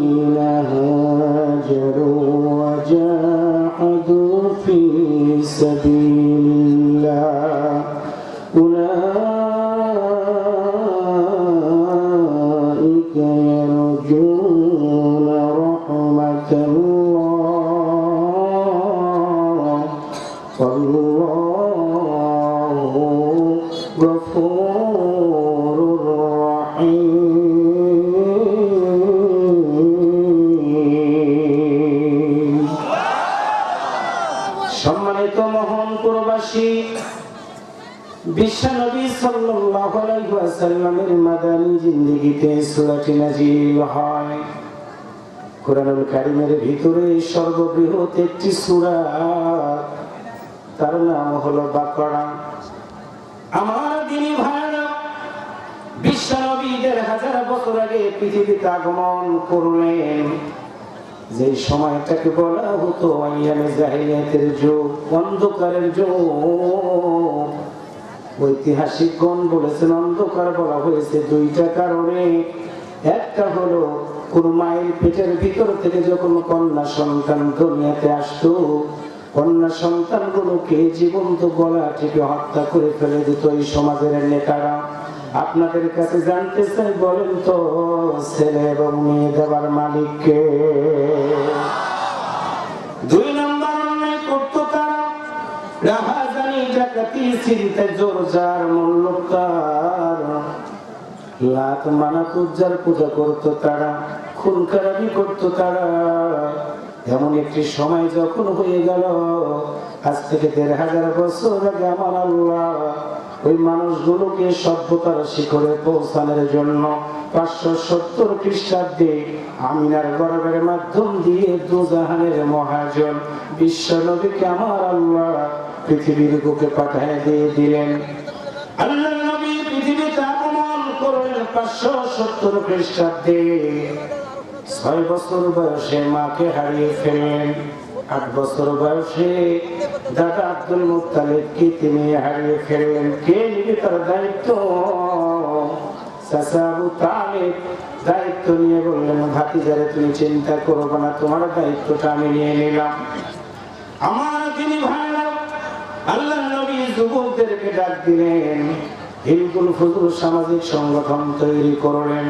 Speaker 2: মাসে বিশ্বনবী সাল্লাল্লাহু আলাইহি ওয়াসাল্লামের মাদানী জিন্দেগিতে সূরাটি নাযিল হয়। কোরআনুল কারীমের ভিতরে সর্ববৃহৎ একটি সূরা, তার নাম হলো বাকারা। আমার দ্বীনি ভাইরা, বিশ্বনবী ১৫০০ বছর আগে পৃথিবীতে আগমন করলেন। যে সময়টাকে বলা হতো আইয়ামে জাহিলিয়াতের যুগ, অন্ধকারের যুগ। ঐতিহাসিকগণ বলেছেন অন্ধকার বলা হয়েছে দুইটা কারণে। একটা হলো কোন মায়ের পেটের ভিতর থেকে যখন কন্যা সন্তান দুনিয়াতে আসতো, কন্যা সন্তানগুলোকে জীবন্ত গলা টিপে হত্যা করে ফেলে দিত এই সমাজের নেতারা। আপনাদের কাছে জানতে চাই, বলেন তো ছেলে এবং মেয়ে দেওয়ার মালিককে? দুই নম্বর অন্যায় করতো তারা, রাহাজানি ডাকাতি চিন্তায় জোর যার মূল্যকার, লাত মানাত উজ্জার পূজা করতো তারা, খুন খারাপি করতো তারা। এমন একটি সময় যখন হয়ে গেল, আজ থেকে ১৫০০ বছর আগে আমার আল্লাহ ওই মানুষগুলোকে সভ্যতার শিখরে পৌঁছানোর জন্য ৫৭০ খ্রিস্টাব্দে আমিনার গর্ভের মাধ্যম দিয়ে দুজাহানের মহাজন বিশ্ব নবীকে আমার আল্লাহ পৃথিবীর বুকে পাঠিয়ে দিয়ে দিলেন। আল্লাহ নবী পৃথিবীতে আগমন করলেন ৫৭০ খ্রিস্টাব্দে। ৬ বছর বয়সে মাকে হারিয়ে ফেললেন। ৮ বছর বয়সে দাদা আব্দুল মুত্তালিবকে তিনি হারিয়ে ফেললেন। কে নিবে তার দায়িত্ব? চাচা আবু তালেব দায়িত্ব নিয়ে বললেন, ভাতিজারে তুমি চিন্তা করবে না, তোমার দায়িত্বটা আমি নিয়ে নিলাম। আমার তিনি ভাইরা, আল্লাহ নবী যুবকদেরকে ডাক দিলেন, হিলকুল ফুজুল সামাজিক সংগঠন তৈরি করলেন।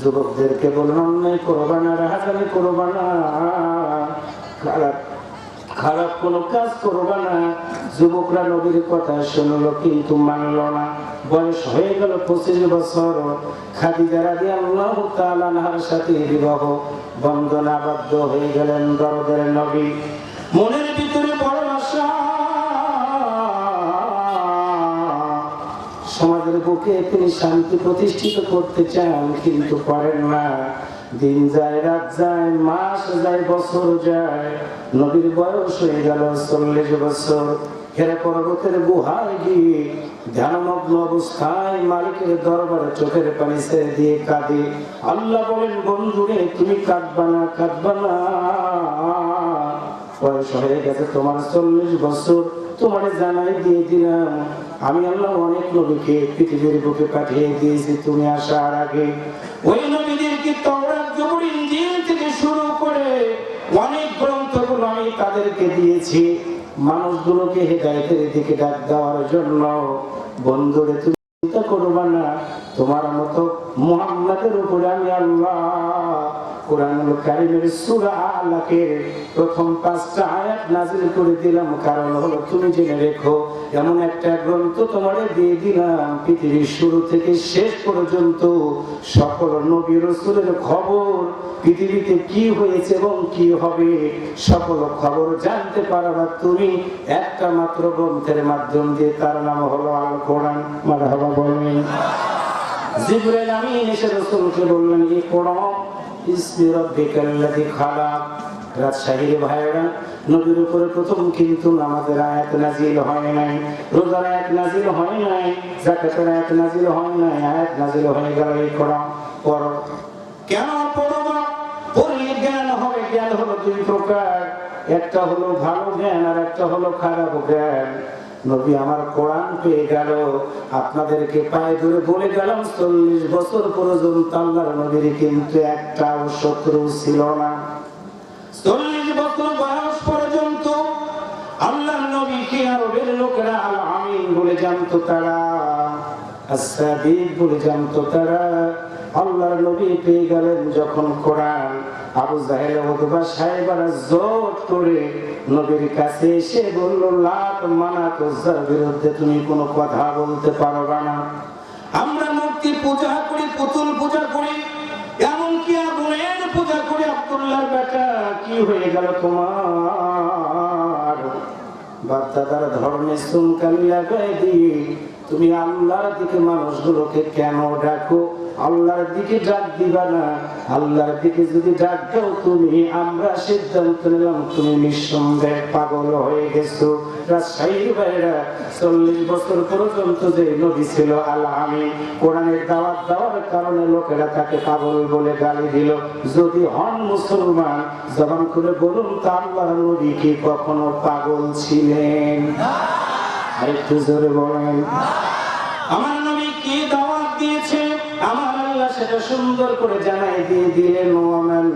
Speaker 2: যুবকদেরকে বললেন, অন্যায় করবা না, রাহাজানি করবা না, খারাপ কোনো কাজ করবা না। যুবকরা নবীর কথা শুনলো কিন্তু মানলো না। বয়স হয়ে গেল ২৫ বছর। খাদিজা রাদিয়াল্লাহু তাআলা আনহার সাথে বিবাহ বন্ধনে আবদ্ধ হয়ে গেলেন দরদের নবী। মনের ভিতরে বড় আশা, সমাজের বুকে তিনি শান্তি প্রতিষ্ঠিত করতে চান কিন্তু পারেন না। দিন যায়, রাত যায়, মাস যায়, বছর যায়। নবীর বয়স হয়ে গেল ৪০ বছর। হেরা পর্বতের গুহায় গিয়ে ধ্যানমগ্ন অবস্থায় মালিকের দরবারে চোখের পানি ছেড়ে দিয়ে কাঁদে। আল্লাহ বলেন, বন্ধুরে তুমি কাঁদবা না, কাঁদবা না। বয়স হয়ে গেছে তোমার ৪০ বছর, তোমার জানাই দিয়ে দিলাম আমি আল্লাহ অনেক নবীকে পৃথিবীর বুকে পাঠিয়ে দিয়েছি তুমি আসার আগে। ওই নবীদেরকে তাওরাত, জবুর, ইনজিল থেকে শুরু করে অনেক গ্রন্থগুলো আমি তাদেরকে দিয়েছি মানুষগুলোকে হেদায়েতের দিকে ডাক দেওয়ার জন্য। বন্ধুরে তুমি চিন্তা করবা না, তোমার মতো মুহাম্মাদের উপরে আমি আল্লাহ কোরআনুল কারীমের সূরা আলাকের প্রথম ৫টা আয়াত নাযিল করে দিলাম। কারণ হলো তুমি জেনে রেখো, এমন একটা গ্রন্থ তোমারে দিয়ে দিলাম পৃথিবীর শুরু থেকে শেষ পর্যন্ত সকল নবী রাসূলের খবর, পৃথিবীতে কি হয়েছে এবং কি হবে সকল খবর জানতে পারবা তুমি একটা মাত্র গ্রন্থের মাধ্যম দিয়ে। তার নাম হলো আল কোরআন। মারহাবা বলেন। জিবরাইল আমিন এসে রাসূলকে বললেন, এই কোরআন ইসমি রাব্বিকাল্লাযী খালাক। রাজশাহীর ভাইয়েরা, নবীর উপরে প্রথম কিন্তু নামাজের আয়াত নাযিল হয় নাই, রোজার আয়াত নাযিল হয় নাই, যাকাতের আয়াত নাযিল হয় নাই। আয়াত নাযিল হয়ে গেল এই কোরআন পড়ো। কেন পড়বা? পড়লে জ্ঞান হবে। জ্ঞান হলো দুই প্রকার, একটা হলো ভালো জ্ঞান আর একটা হলো খারাপ জ্ঞান। নবী আমার কোরআন পেয়ে গেল, আপনাদেরকে পায়ে ধরে বলে গেলাম ৪০ বছর পর্যন্ত আল্লাহর নবীর কিন্তু একটাও শত্রু ছিল না। ৪০ বছর বয়স পর্যন্ত আল্লাহর নবীকে আরবের লোকেরা আল আমিন বলে জানতো, তারা as-সাদিক বলে জানতো তারা। আল্লাহর নবী পেয়ে গেলেন যখন কোরআন, আবু জাহেল, উতবা সাহেবরা জোট করে নবীর কাছে এসে বলল, লাত মানাত উজ্জার বিরুদ্ধে তুমি কোনো কথা বলতে পারবা না। আমরা মূর্তি পূজা করি, পুতুল পূজা করি, এমনকি আগুনের পূজা করি। আব্দুল্লাহর বেটা, কি হয়ে গেল তোমার? বাপ দাদার ধর্মে চুনকালি লাগাই দিয়ে তুমি আল্লাহর দিকে মানুষগুলোকে কেন ডাকো? আল্লাহর দিকে ডাক দিবা না। আল্লাহর দিকে যদি ডাক দাও তুমি, আমরা সিদ্ধান্ত নিলাম তুমি নিঃসন্দেহে পাগল হয়ে গেছো। রাজশাহীর ভাইরা 40 বছর পর্যন্ত যে নবী ছিল আল আমিন, কোরআনের দাওয়াত দেওয়ার কারণে লোকেরা তাকে পাগল বলে গালি দিল। যদি হন মুসলমান, জবান করে বলুন তো আল্লাহর নবী কি কখনো পাগল ছিলেন? আরেকটু জোরে বলেন। আমার নবী কি দাওয়াত দিয়েছে আমার আল্লাহ সেটা সুন্দর করে জানাই দিয়ে দিলেন। ওয়ামান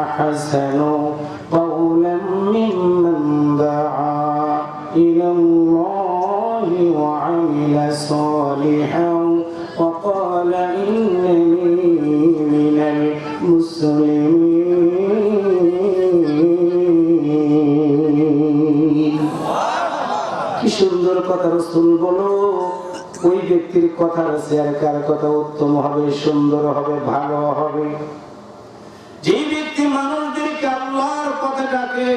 Speaker 2: আহসানু কাওলাম মিম্মান দাআ ইলাল্লাহি ওয়া আমিলা সালিহান ওয়া ক্বালা ইন্নানি মিনাল মুসলিমিন। কি সুন্দর কথা রাসূল বলো। ওই ব্যক্তির কথা আছে আর কার কথা উত্তম হবে, সুন্দর হবে, ভালো হবে? যে ব্যক্তি মানুষদেরকে আল্লাহর পথে ডাকে,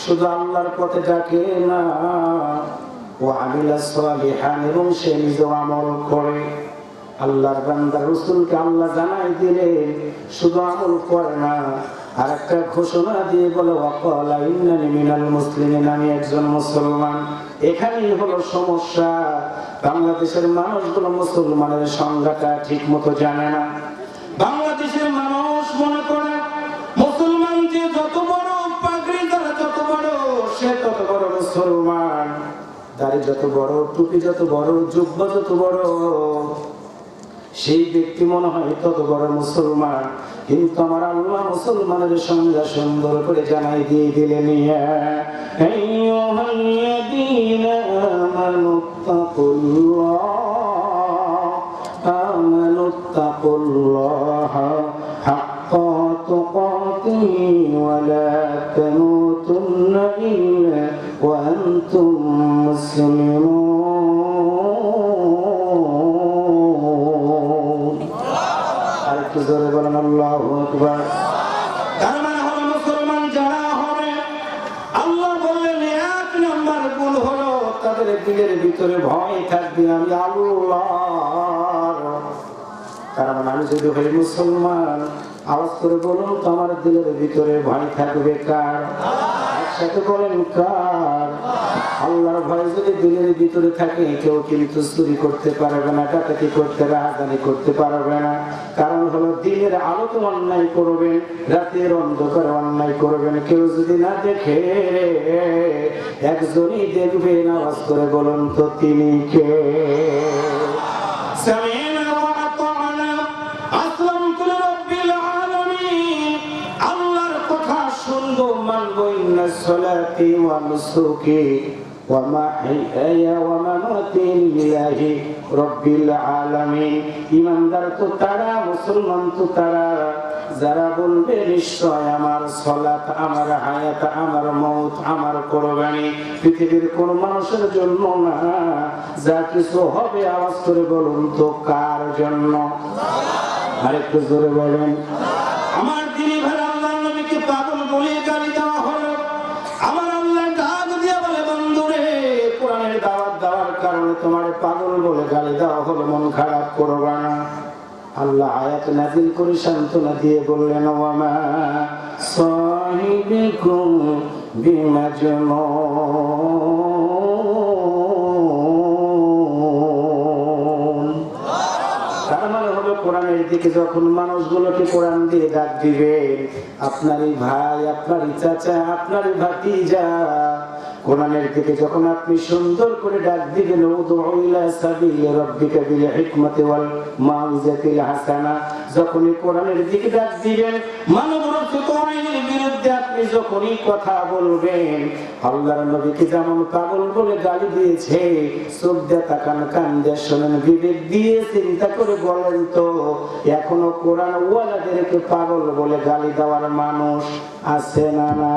Speaker 2: শুধু আল্লাহর পথে ডাকে না, ও আমিলা সালিহান, এবং সে নিজে আমল করে। আল্লাহর বান্দা রাসূলকে আল্লাহ জানাই দিলেন শুধু আমল করে না, আর একটা ঘোষণা দিয়ে বলে ওয়াকালা ইন্নানি মিনাল মুসলিমিন, আমি একজন মুসলমান। এখানেই হলো সমস্যা। বাংলাদেশের মানুষগুলো মুসলমানের সংজ্ঞাটা ঠিক মতো জানে না। বাংলাদেশের মানুষ মনে করে মুসলমান যে যত বড়, পাগড়ি যারা যত বড় সে তত বড় মুসলমান, দাড়ি যত বড়, টুপি যত বড়, জুব্বা যত বড় সেই ব্যক্তি মনে হয় তত বড় মুসলমান। কিন্তু আমার আল্লাহ মুসলমানের সংজ্ঞা সুন্দর করে জানাই দিয়ে দিলেন। ইয়া আইয়ুহাল্লাযীনা আমানুত্তাকুল্লাহা হাক্কা তুকাতিহি ওয়া লা তামুতুন্না ইল্লা ওয়া আনতুম মুসলিমুন। আরেকটু জোরে বলেন আল্লাহু আকবার। তার মানে হলো মুসলমান যারা হবে, আল্লাহ বললেন এক নাম্বার গুণ হলো তাদের দিলের ভিতরে ভয় থাকবে আমি আল্লাহর। তার মানে আমি যদি হই মুসলমান, আওয়াজ করে বলুন তো আমার দিলের ভিতরে ভয় থাকবে কার? একসাথে বলেন কার? আল্লাহর ভয় যদি দিলের ভিতরে থাকে কেউ কিন্তু চুরি করতে পারবে না, ডাকাতি করতে, রাহাজানি করতে পারবে না। কারণ হলো দিনের আলোতে অন্যায় করবেন, রাতের অন্ধকারে অন্যায় করবেন, কেউ যদি না দেখে একজনই দেখবেন। আওয়াজ করে বলুন তো তিনি কে? আল্লাহর কথা শুনবো, মানবো। ইন্না সলাতি ওয়া নুসুকি ওয়া মাহইয়া ওয়া মামাতি লিল্লাহি রাব্বিল আলামিন। ঈমানদার তো তারা, মুসলমান তো তারা যারা বলবে নিশ্চয় আমার সালাত, আমার হায়াত, আমার মওত, আমার কুরবানি পৃথিবীর কোন মানুষের জন্য না, যা কিছু হবে আওয়াজ করে বলুন তো কার জন্য? আরেকটু জোরে বলেন। আমার দিনী ভাই আল্লাহর নবীকে পাগল বলে গালি দেওয়া হলো। আমার আল্লাহ ডাক দিয়ে বলে বন্ধুরে, কোরআনের দাওয়াত দেওয়ার কারণে তোমার পাগল বলে গালি দেওয়া হলো, মন খারাপ করবা না। আল্লাহ আয়াত নাযিল করে সান্ত্বনা দিয়ে বললেন ওয়া মা সাহিবুকুম বিমাজনুন। তার মানে হলো কোরআনের দিকে যখন মানুষগুলোকে কোরআন দিয়ে ডাক দিবেন, আপনারই ভাই, আপনারই চাচা, আপনারই ভাতিজা, কোরআনের দিকে যখন আপনি সুন্দর করে ডাক দিবেন, উদউ ইলা সাবিলি রাব্বিকা বিল হিকমাতি ওয়াল মাউইজাতিল হাসানা, যখনই কোরআনের দিকে ডাক দিবেন, মানবরচিত আইনের বিরুদ্ধে আপনি যখনই কথা বলবেন, আল্লাহর নবীকে যেমন পাগল বলে গালি দিয়েছে, চোখ দিয়ে তাকান, কান দিয়ে শোনেন, বিবেক দিয়ে চিন্তা করে বলেন তো এখনো কোরআন ওয়ালাদেরকে পাগল বলে গালি দেওয়ার মানুষ আছে না? না।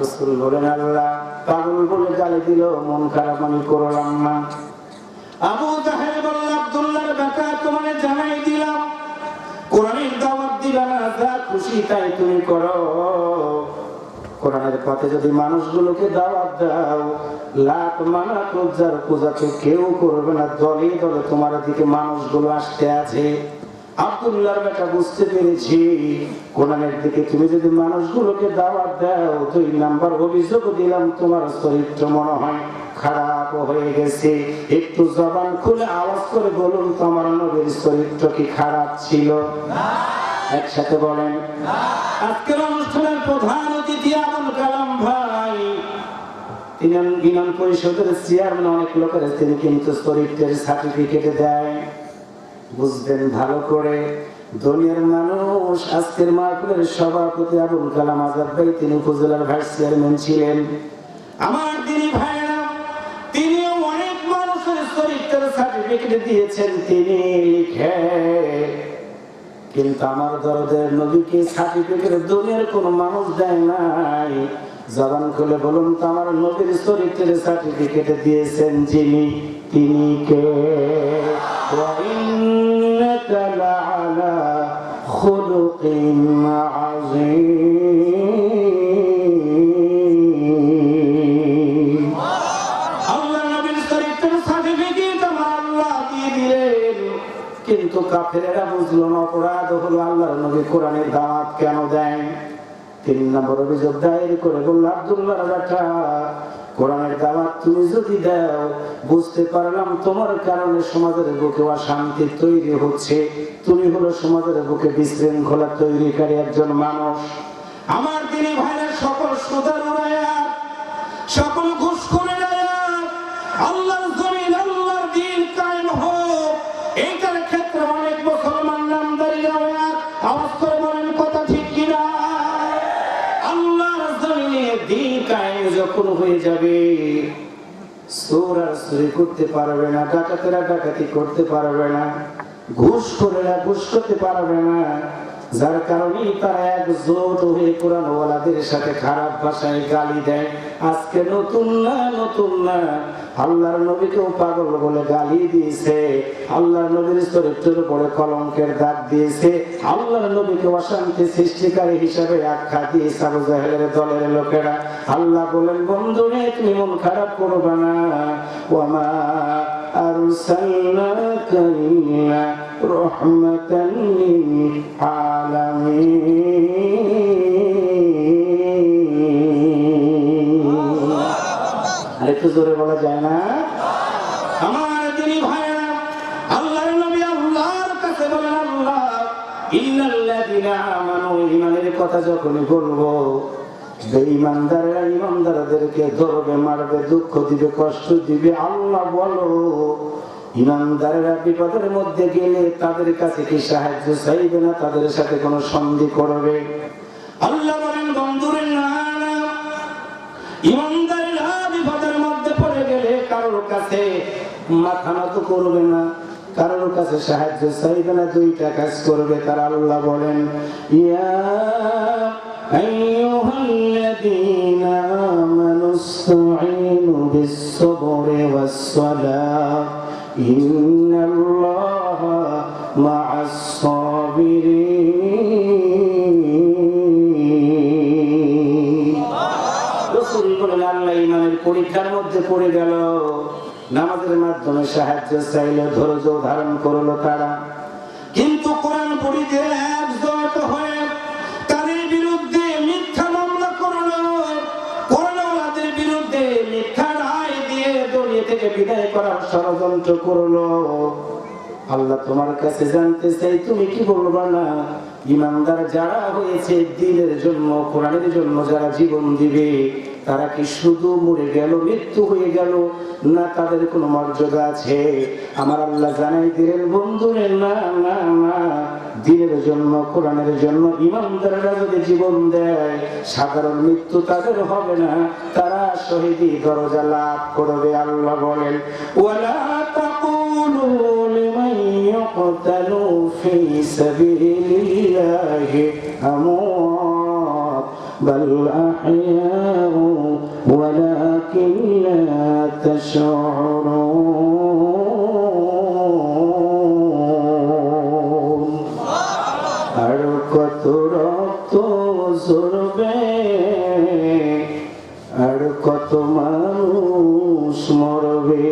Speaker 2: রাসূল বলেন আল্লাহ পাগল বলে গালি দিল, মন খারাপ আমি করলাম না। আবু জাহেল বলল আব্দুল্লাহর ব্যাপার তোমাকে জানাই দিলাম, কোরআনের দাওয়াত দিবা না, যা খুশি তাই তুমি করো। কোরআনের পথে যদি মানুষগুলোকে দাওয়াত দাও, লাখ মানা পূজার পূজাকে কেউ করবে না, দলে দলে তোমার দিকে মানুষগুলো আসতে আছে। আব্দুল্লাহর বেটা বুঝতে পেরেছি, কোরআনের দিকে তুমি যদি মানুষগুলোকে দাওয়াত দাও, 2 নাম্বার অভিযোগ দিলাম, তোমার চরিত্র মনে হয় খারাপ হয়ে গেছে। একটু জবান খুলে আওয়াজ করে বলুন তো, আমার নবীর চরিত্র কি খারাপ ছিল? একসাথে বলেন। আজকের অনুষ্ঠানের প্রধান অতিথি আবুল কালাম ভাই, তিনি বিধান পরিষদের চেয়ারম্যান, অনেক লোকের তিনি কিন্তু চরিত্রের সার্টিফিকেট দেয়। বুঝবেন ভালো করে, দুনিয়ার মানুষ। আজকের মাহফিলের সভাপতি আবুল কালাম আজাদ ভাই, তিনি উপজেলার ভাইস চেয়ারম্যান ছিলেন। আমার দিনী ভাইরা, তিনি অনেক মানুষের চরিত্রের সার্টিফিকেট দিয়েছেন, তিনি লিখে। কিন্তু আমার দরদের নবীকে সার্টিফিকেট দুনিয়ার কোন মানুষ দেয় নাই। জবান খুলে বলুন তো, আমার নবীর চরিত্রের সার্টিফিকেট দিয়েছেন যিনি, তিনি কে? ওয়া ইন্নাকা লাআলা খুলুকিন আযীম। আল্লাহর নবীর চরিত্রের সার্টিফিকেট আমার আল্লাহ দিয়ে দিলেন, কিন্তু কাফেরেরা বুঝলো না, অপরাধ হলো আল্লাহর নবী কোরআনের দাওয়াত কেন দেন? 3 নম্বর অভিযোগ দায়ের করে বলল, আব্দুল্লাহর বেটা, কোরআনের দাওয়াত তুমি যদি দাও, বুঝতে পারলাম তোমার কারণে সমাজের বুকে অশান্তি তৈরি হচ্ছে, তুমি হলো সমাজের বুকে বিশৃঙ্খলা তৈরিকারী একজন মানুষ। আমার দিনী ভাইয়ের সকল সুদারুরা, সকল ঘুষখোরেরা, আল্লাহর জমিন, আল্লাহর দ্বীন কায়েম হোক, এইটার ক্ষেত্রে অনেক মুসলমান নামদারি আওয়াজ করে বলেন, কথা ঠিক কিনা? আল্লাহর জমিনে দ্বীন কায়েম যখন হয়ে যাবে, চোর আর চুরি করতে পারবে না, ডাকাতেরা ডাকাতি করতে পারবে না, ঘুষখোরেরা ঘুষ করতে পারবে না, যার কারণে তারা একজোট হয়ে কোরআনওয়ালাদের সাথে খারাপ ভাষায় গালি দেয়। আজকে নতুন না, নতুন না, আল্লাহর নবীকেও পাগল বলে গালি দিয়েছে, আল্লাহর নবীর চরিত্রের উপরে কলঙ্কের দাগ দিয়েছে, আল্লাহর নবীকে অশান্তি সৃষ্টিকারী হিসাবে আখ্যা দিয়েছে আবু জাহেলের দলের লোকেরা। আল্লাহ বলেন, বন্ধুরে তুমি মন খারাপ করবে না, ওয়ামা আরসালনাকা ইল্লা রাহমাতান লিল আলামিন। আরেকটু জোরে বলা যায় না? আমার দিনী ভাইরা, আল্লাহর নবী আল্লাহর কাছে বলেন, আল্লাহ ইন্নাল্লাযীনা আমানু, ঈমানের কথা যখনই বলবো, বেঈমানদাররা ঈমানদারদেরকে ধরবে, মারবে, দুঃখ দিবে, কষ্ট দিবে। আল্লাহ বলো, ঈমানদাররা বিপদের মধ্যে গেলে তাদের কাছে কি সাহায্য চাইবে না, তাদের সাথে কোনো সন্ধি করবে? আল্লাহ বলেন, বন্ধুরে না, ঈমানদাররা বিপদের মধ্যে পড়ে গেলে কারোর কাছে মাথা নত করবে না, কারোর কাছে সাহায্য চাইবে না, 2টা কাজ করবে তারা। আল্লাহ বলেন, ইয়া আইয়ুহাল্লাযীনা আমানুস্তাঈনু বিস-সাবরি ওয়াস-সালাহ ইন্নাল্লাহা মা'আস-সাবিরিন। রাসূল বলেন, আল্লাহ ঈমানের পরীক্ষার মধ্যে পড়ে গেল, নামাজের মাধ্যমে সাহায্য চাইলে ধৈর্য ধারণ করলো তারা, কিন্তু কোরআন পড়িতে একজোট হয়ে তাদের বিরুদ্ধে মিথ্যা মামলা করলো, কোরআনওয়ালাদের বিরুদ্ধে মিথ্যা রায় দিয়ে দলীয় থেকে বিদায় করার ষড়যন্ত্র করলো। আল্লাহ তোমার কাছে জানতে চাই, তুমি কি বলবা না? ঈমানদার যারা হয়েছে, দ্বীনের জন্য, কোরআনের জন্য যারা জীবন দিবে, তারা কি শুধু মরে গেল, মৃত্যু হয়ে গেল, না তাদের কোনো মর্যাদা আছে? আমার আল্লাহ জানাই দিলেন, বন্ধুরে না, না, না, দ্বীনের জন্য, কোরআনের জন্য ঈমানদাররা যদি জীবন দেয়, সাধারণ মৃত্যু তাদের হবে না, তারা শহীদি দরজা লাভ করবে। আল্লাহ বলেন, ওয়ালা তাকুলু লিমান ইউকতালু ফি সাবিলিল্লাহি আমওয়াত বাল আহইয়াউ ওয়ালাকিন লা তাশউরুন। আর কত রক্ত ঝরবে কত মানুষ মরবে,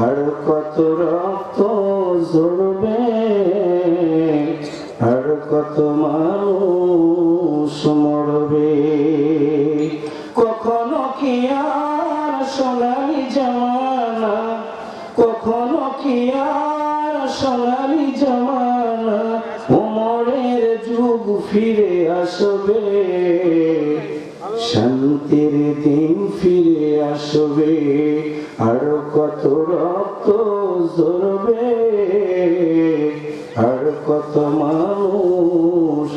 Speaker 2: আর কত রক্ত ঝরবে, আর কত মানুষ মরবে। কখনো কি আর সোনালি জামানা, কখনো কি আর সোনালি জামানা, ওমরের যুগ ফিরে আসবে, শান্তির দিন ফিরে আসবে, আর কত রক্ত ঝরবে, আর কত মানুষ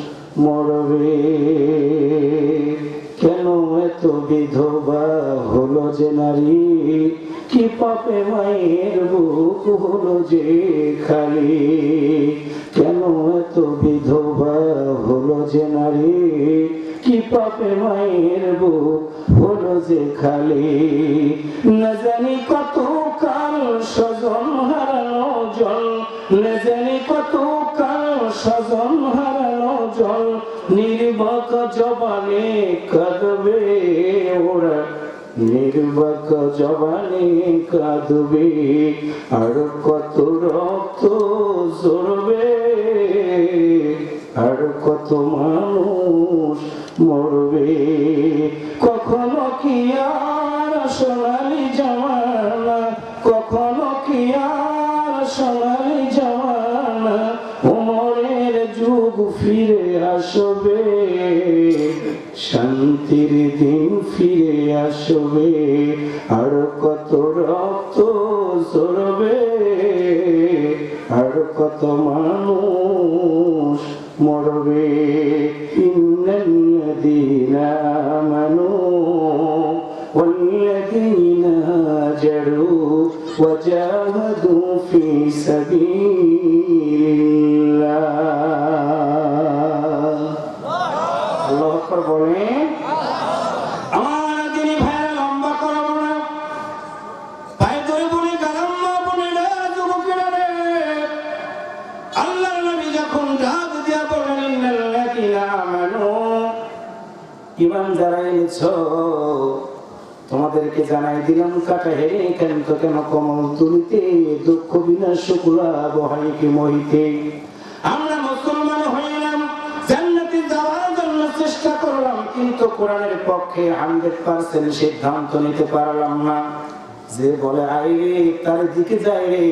Speaker 2: মরবে। কেন এত বিধবা হলো যে নারী, কি পাপে মায়ের বুক হলো যে খালি, কেন এত বিধবা হলো যে নারী, কি পাপে মায়ের বুক হলো যে খালি। না জানি কত কাল স্বজন হারানো জল, না জানি কত কাল স্বজন হারানো জল, নির্বাক জবানে কাঁদবে ওরা, নির্বাক জবানে কাঁদবে, আর কত রক্ত ঝরবে, আর কত মানুষ মরবে। কখনো কি আর সোনালি জামানা, কখনো কি আর সোনালি জামানা, ওমরের যুগ ফিরে আসবে, শান্তির দিন ফিরে আসবে, আর কত রক্ত ঝরবে, আর কত মানুষ মরবে। ইন্নাল্লাযীনা আমানু ওয়াল্লাযীনা হাজারু ওয়াজাহাদু ফী সাবিলিল্লাহ। আল্লাহু আকবার বলেন। আমার দিনী ভাই লম্বা করব না, ভাই ধরে বলি গালাম্মা বলিরা যুবকেরা রে, আল্লাহর নবী যখন ডাক দিয়া বলেন ইন্নাল্লাযীনা আমানু, ঈমান যারা এনেছো তোমাদেরকে জানাই দিলাম, কাটা হেরে কেন তো কেন কমল তুলিতে, দুঃখ বিনাশ কুলা বহাইকে মহিতে। আমরা মুসলমান হইলাম, জান্নাতে যাওয়ার জন্য চেষ্টা করলাম, কিন্তু কোরআনের পক্ষে 100% সিদ্ধান্ত নিতে পারলাম না। যে বলে আই রে তার দিকে যাই রে,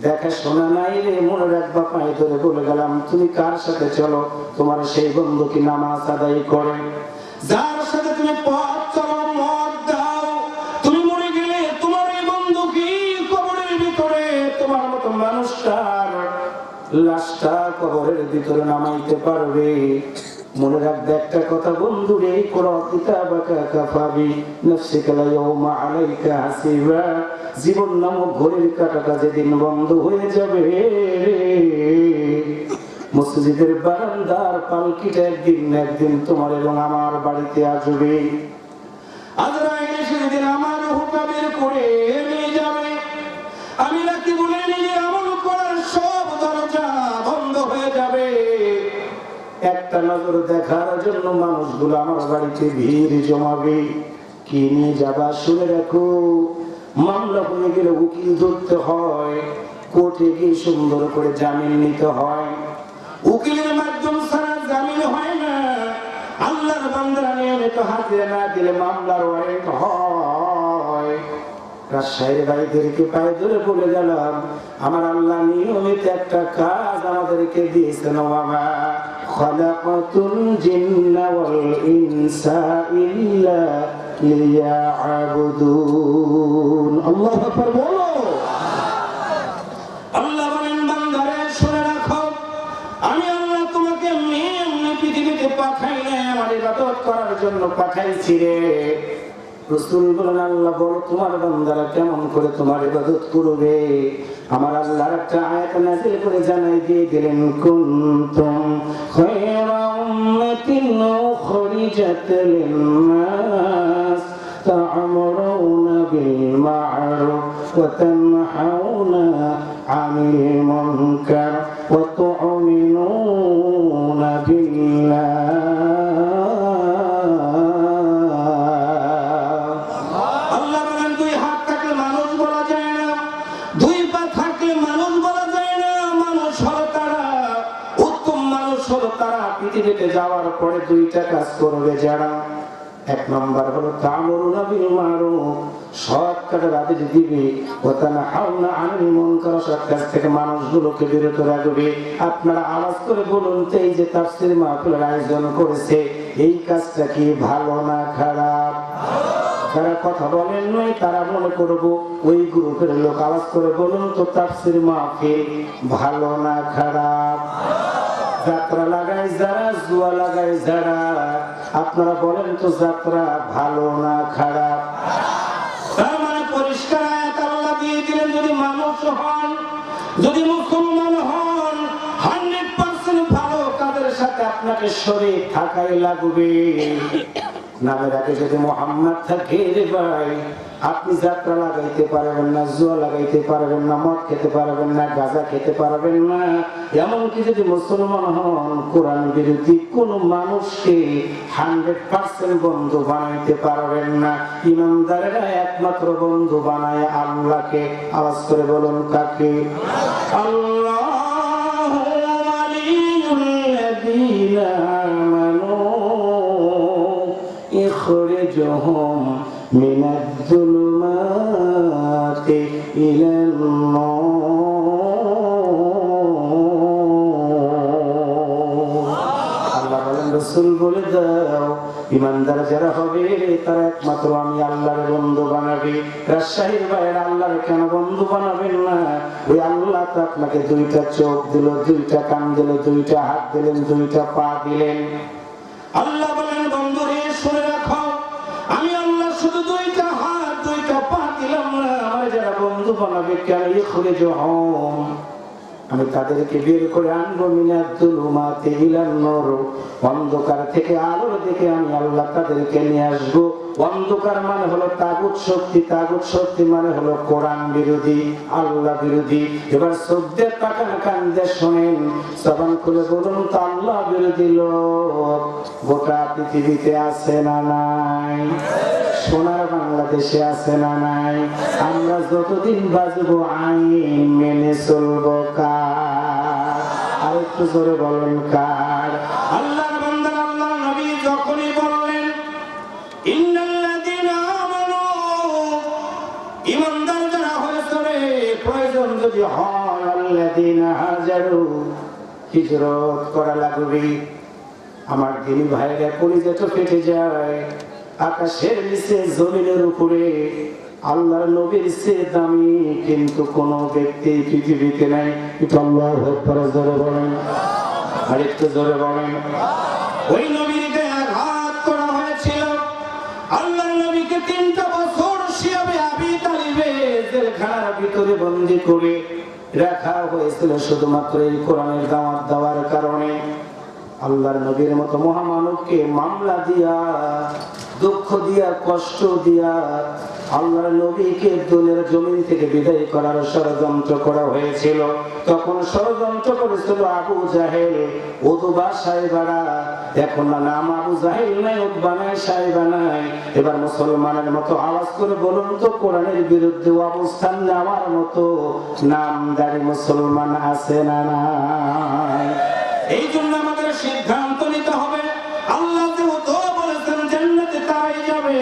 Speaker 2: দেখা শোনা নাই রে, মনে রাখবা পায়ে ধরে বলে গেলাম তুমি কার সাথে চলো, তোমার সেই বন্ধু কি নামাজ আদায় করে, যার সাথে তুমি পথ চলো মত দাও, তুমি মরে গেলে তোমার এই বন্ধু কি কবরের ভিতরে তোমার মতো মানুষটার লাশটা কবরের ভিতরে নামাইতে পারবে। মনে রাখবে একটা কথা বন্ধু রে, কোরআন কিতাবাকা কাফাবি নাফসিকা ইয়াউমা আলাইকা হাসিবা, জীবন নামক ঘড়ির কাঁটাটা যেদিন বন্ধ হয়ে যাবে, মসজিদের বারান্দার পালকিটা একদিন না একদিন তোমার এবং আমার বাড়িতে আসবে। আজরাইল সেদিন আমার হুকা বের করে নিয়ে যাবে, আমি নাকি বলে নিজে আমল করার সব দরজা বন্ধ হয়ে যাবে। একটা নজর দেখার জন্য মানুষগুলো আমার বাড়িতে ভিড় জমাবে। কি নিয়ে যাবা শুনে রাখো, মামলা হয়ে গেলে উকিল ধরতে হয়, কোর্টে গিয়ে সুন্দর করে জামিন নিতে হয়, উকিলের মাধ্যম ছাড়া জামিন হয় না। আল্লাহর বান্দারা নিয়মিত হাজিরা না দিলে মামলার ওয়ারেন্ট হয়। রাজশাহীর ভাইদেরকে পায়ে ধরে বলে গেলাম, আমার আল্লাহ নিয়মিত একটা কাজ আমাদেরকে দিয়েছেন, বাবা খালাকাতুল জিন্না ওয়াল ইনসা ইল্লা লিয়াবুদুন। আল্লাহু আকবার বলো। আল্লাহ বলেন বান্দারে শুনে রাখো, আমি আল্লাহ তোমাকে এমনি পৃথিবীতে পাঠাই নাই, আমার ইবাদত করার জন্য পাঠাইছি রে। রাসূল বলেন আল্লাহ বলো তোমার বান্দারা কেমন করে তোমার ইবাদত করবে। আমার আল্লাহর একটা আয়াত নাযিল করে জানাই দিয়ে দিলেন, কুনতুম খায়রা উম্মাতিন উখরিজাত লিন-নাস তা'মুরুনা বিল মা'রুফ ওয়া তানহাউনা আনিল মুনকার ওয়া তু'মিনুনা বিল্লাহ। পৃথিবীতে যাওয়ার পরে দুইটা কাজ করবে যারা। এক নম্বর হলো তা'মুরুনা বিল মারুফ, সৎ কাজের আদেশ দিবে, ওয়া তানহাউনা আনিল মুনকার, সৎ কাজ থেকে মানুষগুলোকে বিরত রাখবে। আপনারা আওয়াজ করে বলুন তো, এই যে তাফসীর মাহফিলের আয়োজন করেছে, এই কাজটা কি ভালো না খারাপ? যারা কথা বলেন নয় তারা মনে করবো ওই গ্রুপের লোক। আওয়াজ করে বলুন তো, তাফসীর মাহফিল ভালো না খারাপ? যাত্রা লাগায় যারা, জুয়া লাগায় যারা, আপনারা বলেন তো যাত্রা ভালো না খারাপ? তার মানে পরিষ্কার আয়াত আল্লাহ দিয়ে দিলেন, যদি মানুষ হন, যদি মুসলমান হন, 100% ভালো কাজের সাথে আপনাকে শরীর থাকাই লাগবে। নামের আগে যদি মোহাম্মদ থাকে রে ভাই, আপনি যাত্রা লাগাইতে পারবেন না, জুয়া লাগাইতে পারবেন না, মদ খেতে পারবেন না, গাঁজা খেতে পারবেন না। এমনকি যদি মুসলমান হন, কোরআন বিরোধী কোন মানুষকে 100% বন্ধু বানাইতে পারবেন না। ইমানদারেরা একমাত্র বন্ধু বানায় আল্লাহকে। আওয়াজ করে বলুন কাকে? আল্লাহু ওয়ালিয়ুল লাযীনা আমানু ইখরিজুহুম মিনাজ-জুলুমাতি ইলান-নূর। আল্লাহ বলেন, রাসূল বলে দাও, ইমানদার যারা হবে তারা একমাত্র আমি আল্লাহর বন্ধু বানাবে। রাজশাহীর বাইরে আল্লাহর কেন বন্ধু বানাবেন না? ওই আল্লাহ তো আপনাকে দুইটা চোখ দিল, দুইটা কান দিল, দুইটা হাত দিলেন, দুইটা পা দিলেন। আল্লাহ বলেন, বন্ধু রে শুনে রাখো, আমি আল্লাহ শুধু দুইটা হাত দুইটা পা দিলাম না, আমার যারা বন্ধু বানাবে কেন ইখরিজুহুম, আমি তাদেরকে বের করে আনবো মিনাজ-জুলুমাতি ইলান-নূর, অন্ধকার থেকে আলোর দিকে আমি আল্লাহ তাদেরকে নিয়ে আসবো। অন্ধকার মানে হলো তাগুত শক্তি, তাগুত শক্তি মানে হলো কোরআন বিরোধী, আল্লাহ বিরোধী। এবার চোখ দিয়ে তাকান, কান দিয়ে শোনেন, জবান খুলে বলুন তো, আল্লাহ বিরোধী লোক গোটা পৃথিবীতে আছে না নাই? সোনার বাংলাদেশে আছে না নাই? আমরা যতদিন বাঁচবো আইন মেনে চলবো কার? আর একটু জোরে বলেন কার? আল্লাহর বান্দা, আল্লাহর নবী যখনই বললেন ইন্নাল্লাযীনা আমানু, ঈমানদার যারা হয়েছে রে, প্রয়োজন যদি হয় আল্লাযীনা হাজারু, হিজরত করা লাগবে। আমার দিনী ভাইরা কলিজাটা ফেটে যায়। আকাশের নিচে জমিনের উপরে আল্লাহর নবীর চেয়ে দামি কিন্তু কোন ব্যক্তি পৃথিবীতে নাই। একটু আল্লাহু আকবার জোরে বলেন, আর একটু জোরে বলেন। ওই নবীর গায়ে আঘাত করা হয়েছিল। আল্লাহর নবীকে 3টা বছর শিয়াবে আবি তালিবে জেলখানার ভিতরে বন্দী করে রাখা হয়েছিল শুধুমাত্র এই কোরআনের দাওয়াত দেওয়ার কারণে। আল্লাহর নবীর মতো মহামানবকে মামলা দিয়া, দুঃখ দিয়া, কষ্ট দিয়া আল্লাহর নবীকে দুনিয়ার জমিন থেকে বিদায় করার ষড়যন্ত্র করা হয়েছিল। তখন ষড়যন্ত্র করেছিল আবু জাহেল, উতবা সাহেবারা। এখন না নাম আবু জাহেল নাই, উতবা নাই, সাহেবা নাই। এবার মুসলমানের মতো আওয়াজ করে বলুন তো, কোরআনের বিরুদ্ধে অবস্থান নেওয়ার মতো নামদারি মুসলমান আছে না নাই? এই জন্য আমাদের সিদ্ধান্ত নিতে হবে। আল্লাহ তো বলেছেন জান্নাতে তারাই যাবে,